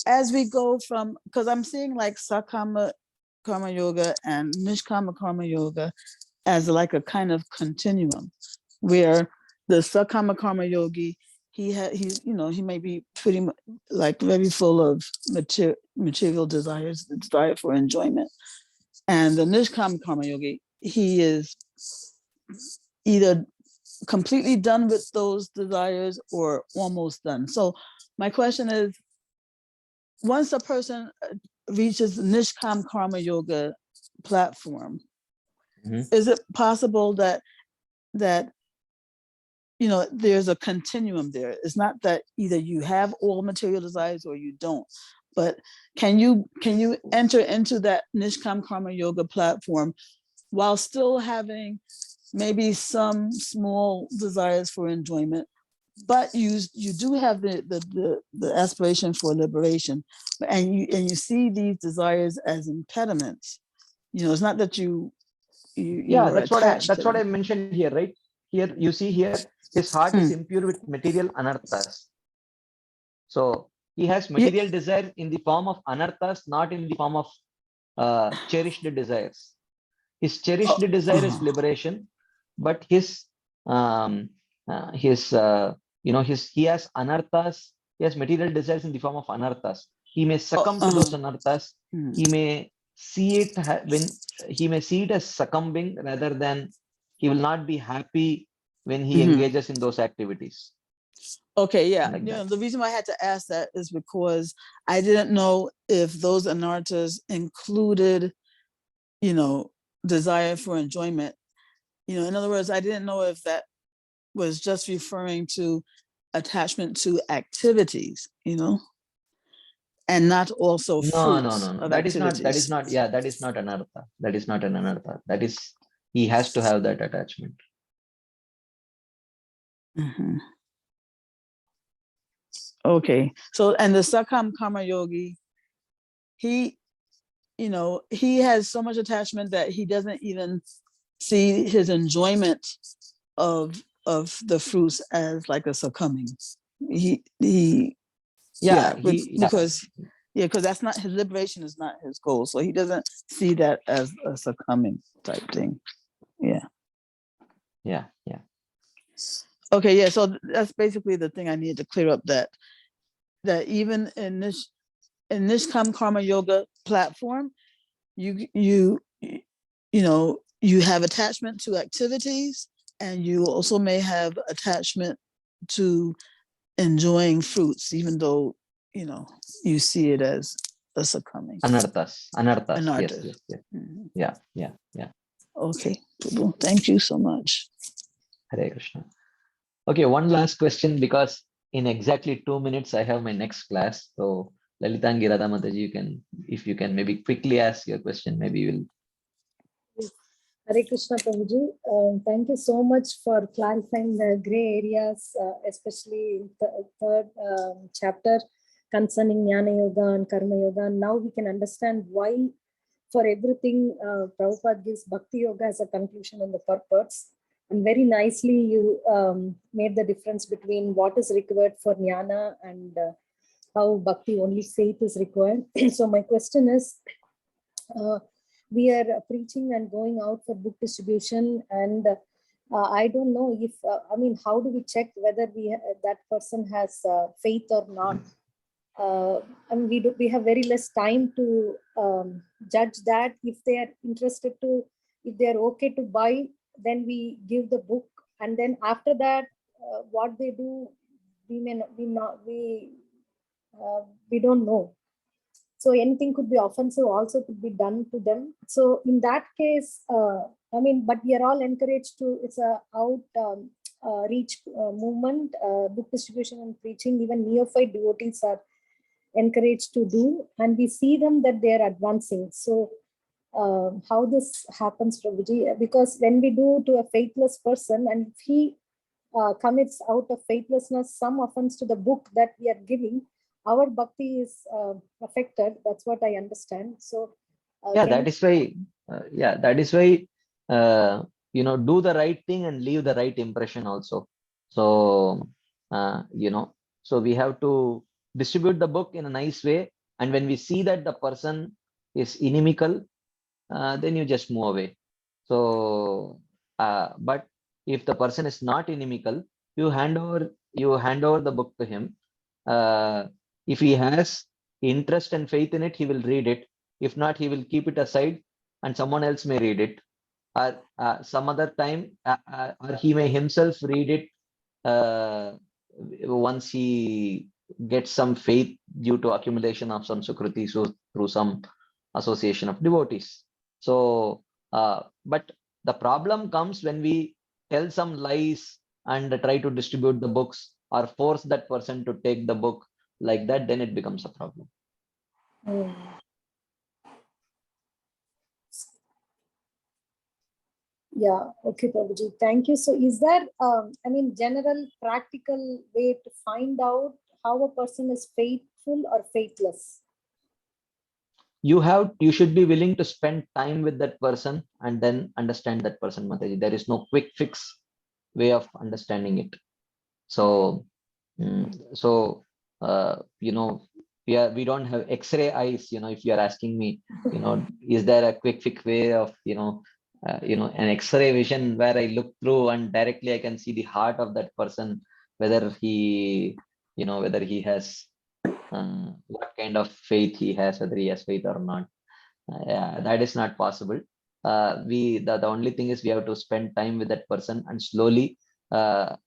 S4: as we go from, because I'm seeing like Sakama Karma Yoga and Nishkama Karma Yoga as like a kind of continuum, where the Sakama Karma Yogi he may be pretty much like very full of material desires, the desire for enjoyment. And the Nishkam Karma Yogi, he is either completely done with those desires or almost done. So my question is, once a person reaches the Nishkam Karma Yoga platform, is it possible that there's a continuum there? It's not that either you have all material desires or you don't, but can you enter into that Nishkam Karma Yoga platform while still having maybe some small desires for enjoyment, but you do have the aspiration for liberation, and you see these desires as impediments. It's not that you
S2: that's what I mentioned here, right? Here you see here his heart is impure with material anarthas. So he has material desires in the form of anarthas, not in the form of cherished desires. His cherished desire is liberation, but he has anarthas. He has material desires in the form of anarthas. He may succumb to those anarthas. He may see it as succumbing, rather than he will not be happy when he engages in those activities.
S4: Okay, yeah. The reason why I had to ask that is because I didn't know if those anarthas included, desire for enjoyment. In other words, I didn't know if that was just referring to attachment to activities, and not also fruits.
S2: No. That is not anartha. That is not an anartha. That is, he has to have that attachment.
S4: Okay. So, and the Sakam Karma Yogi, he has so much attachment that he doesn't even see his enjoyment of the fruits as like a succumbing. Because that's not his liberation, is not his goal. So he doesn't see that as a succumbing type thing. Yeah. Okay, yeah. So that's basically the thing I needed to clear up, that even in this Karma Yoga platform, you have attachment to activities, and you also may have attachment to enjoying fruits, even though you see it as a succumbing.
S2: Anarthas. Yes. Yeah.
S4: Okay, Prabhu, thank you so much.
S2: Hare Krishna. Okay, one last question, because in exactly 2 minutes I have my next class. So Lalitangi Radha Mataji, if you can maybe quickly ask your question, maybe you will.
S5: Hare Krishna, Prabhuji. Thank you so much for clarifying the gray areas, especially in the third chapter concerning Jnana Yoga and Karma Yoga. Now we can understand why for everything Prabhupada gives Bhakti Yoga as a conclusion in the purports. And very nicely you made the difference between what is required for Jnana and how Bhakti, only faith is required. So my question is, we are preaching and going out for book distribution, and I don't know if how do we check whether that person has faith or not? And we have very less time to judge that. If they are interested to, if they are okay to buy, then we give the book, and then after that what they do, we don't know. So anything could be offensive also could be done to them. So in that case, but we are all encouraged to, it's a outreach movement, book distribution and preaching. Even neophyte devotees are encouraged to do, and we see them that they are advancing. So how this happens, Prabhuji? Because when we do to a faithless person, and if he commits out of faithlessness some offense to the book that we are giving, our bhakti is affected. That's what I understand. So
S2: that is why do the right thing and leave the right impression also. So so we have to distribute the book in a nice way, and when we see that the person is inimical, then you just move away. So but if the person is not inimical, you hand over you hand over the book to him. If he has interest and faith in it, he will read it. If not, he will keep it aside and someone else may read it. Or some other time, or he may himself read it once he gets some faith due to accumulation of some Sukriti, so through some association of devotees. So, but the problem comes when we tell some lies and try to distribute the books or force that person to take the book like that, then it becomes a problem.
S5: Mm. Yeah, okay, Prabhuji. Thank you. So is there, general practical way to find out how a person is faithful or faithless?
S2: You should be willing to spend time with that person and then understand that person, Mataji. There is no quick fix way of understanding it. So, we don't have X-ray eyes. If you are asking me, is there a quick fix way of, an X-ray vision where I look through and directly I can see the heart of that person, whether he has what kind of faith he has, whether he has faith or not. That is not possible. The only thing is we have to spend time with that person and slowly allow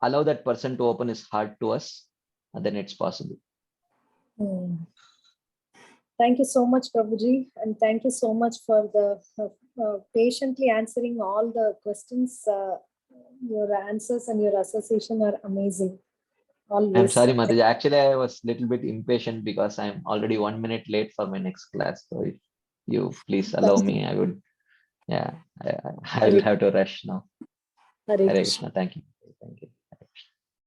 S2: that person to open his heart to us, and then it's possible.
S5: Thank you so much, Prabhuji, and thank you so much for the patiently answering all the questions. Your answers and your association are amazing. Always.
S2: I'm sorry, Mataji. Actually, I was a little bit impatient because I'm already 1 minute late for my next class. So if you please allow me, I would. Yeah, I will have to rush now.
S5: Hare
S2: Hare Krishna. Thank you. Thank you.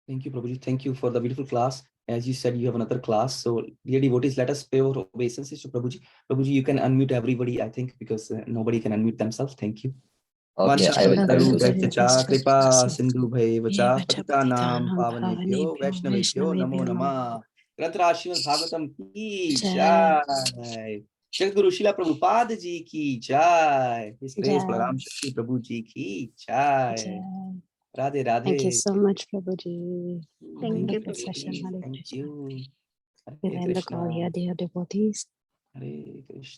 S6: Thank you, Prabhuji. Thank you for the beautiful class. As you said, you have another class. So, dear devotees, let us pay our obeisances to Prabhuji. Prabhuji, you can unmute everybody, I think, because nobody can unmute themselves. Thank you.
S2: Okay, I will try to.
S6: Kripa Sindhu Bhaivacha Patitanam Pavanebhyo Vaishnavebhyo Namo Namah. Granthara Srimad Bhagavatam ki jai. Guru Srila Prabhupada ji ki jai. His Grace Balaram Shakti Prabhu ji ki jai. Radhe Radhe.
S7: Thank you so much, Prabhuji.
S6: Thank you,
S7: Wonderful session.
S6: Prabhuji.
S7: Hare
S6: Thank
S7: Krishna.
S6: you.
S7: We'll end the call here, dear devotees.
S6: Hare Krishna.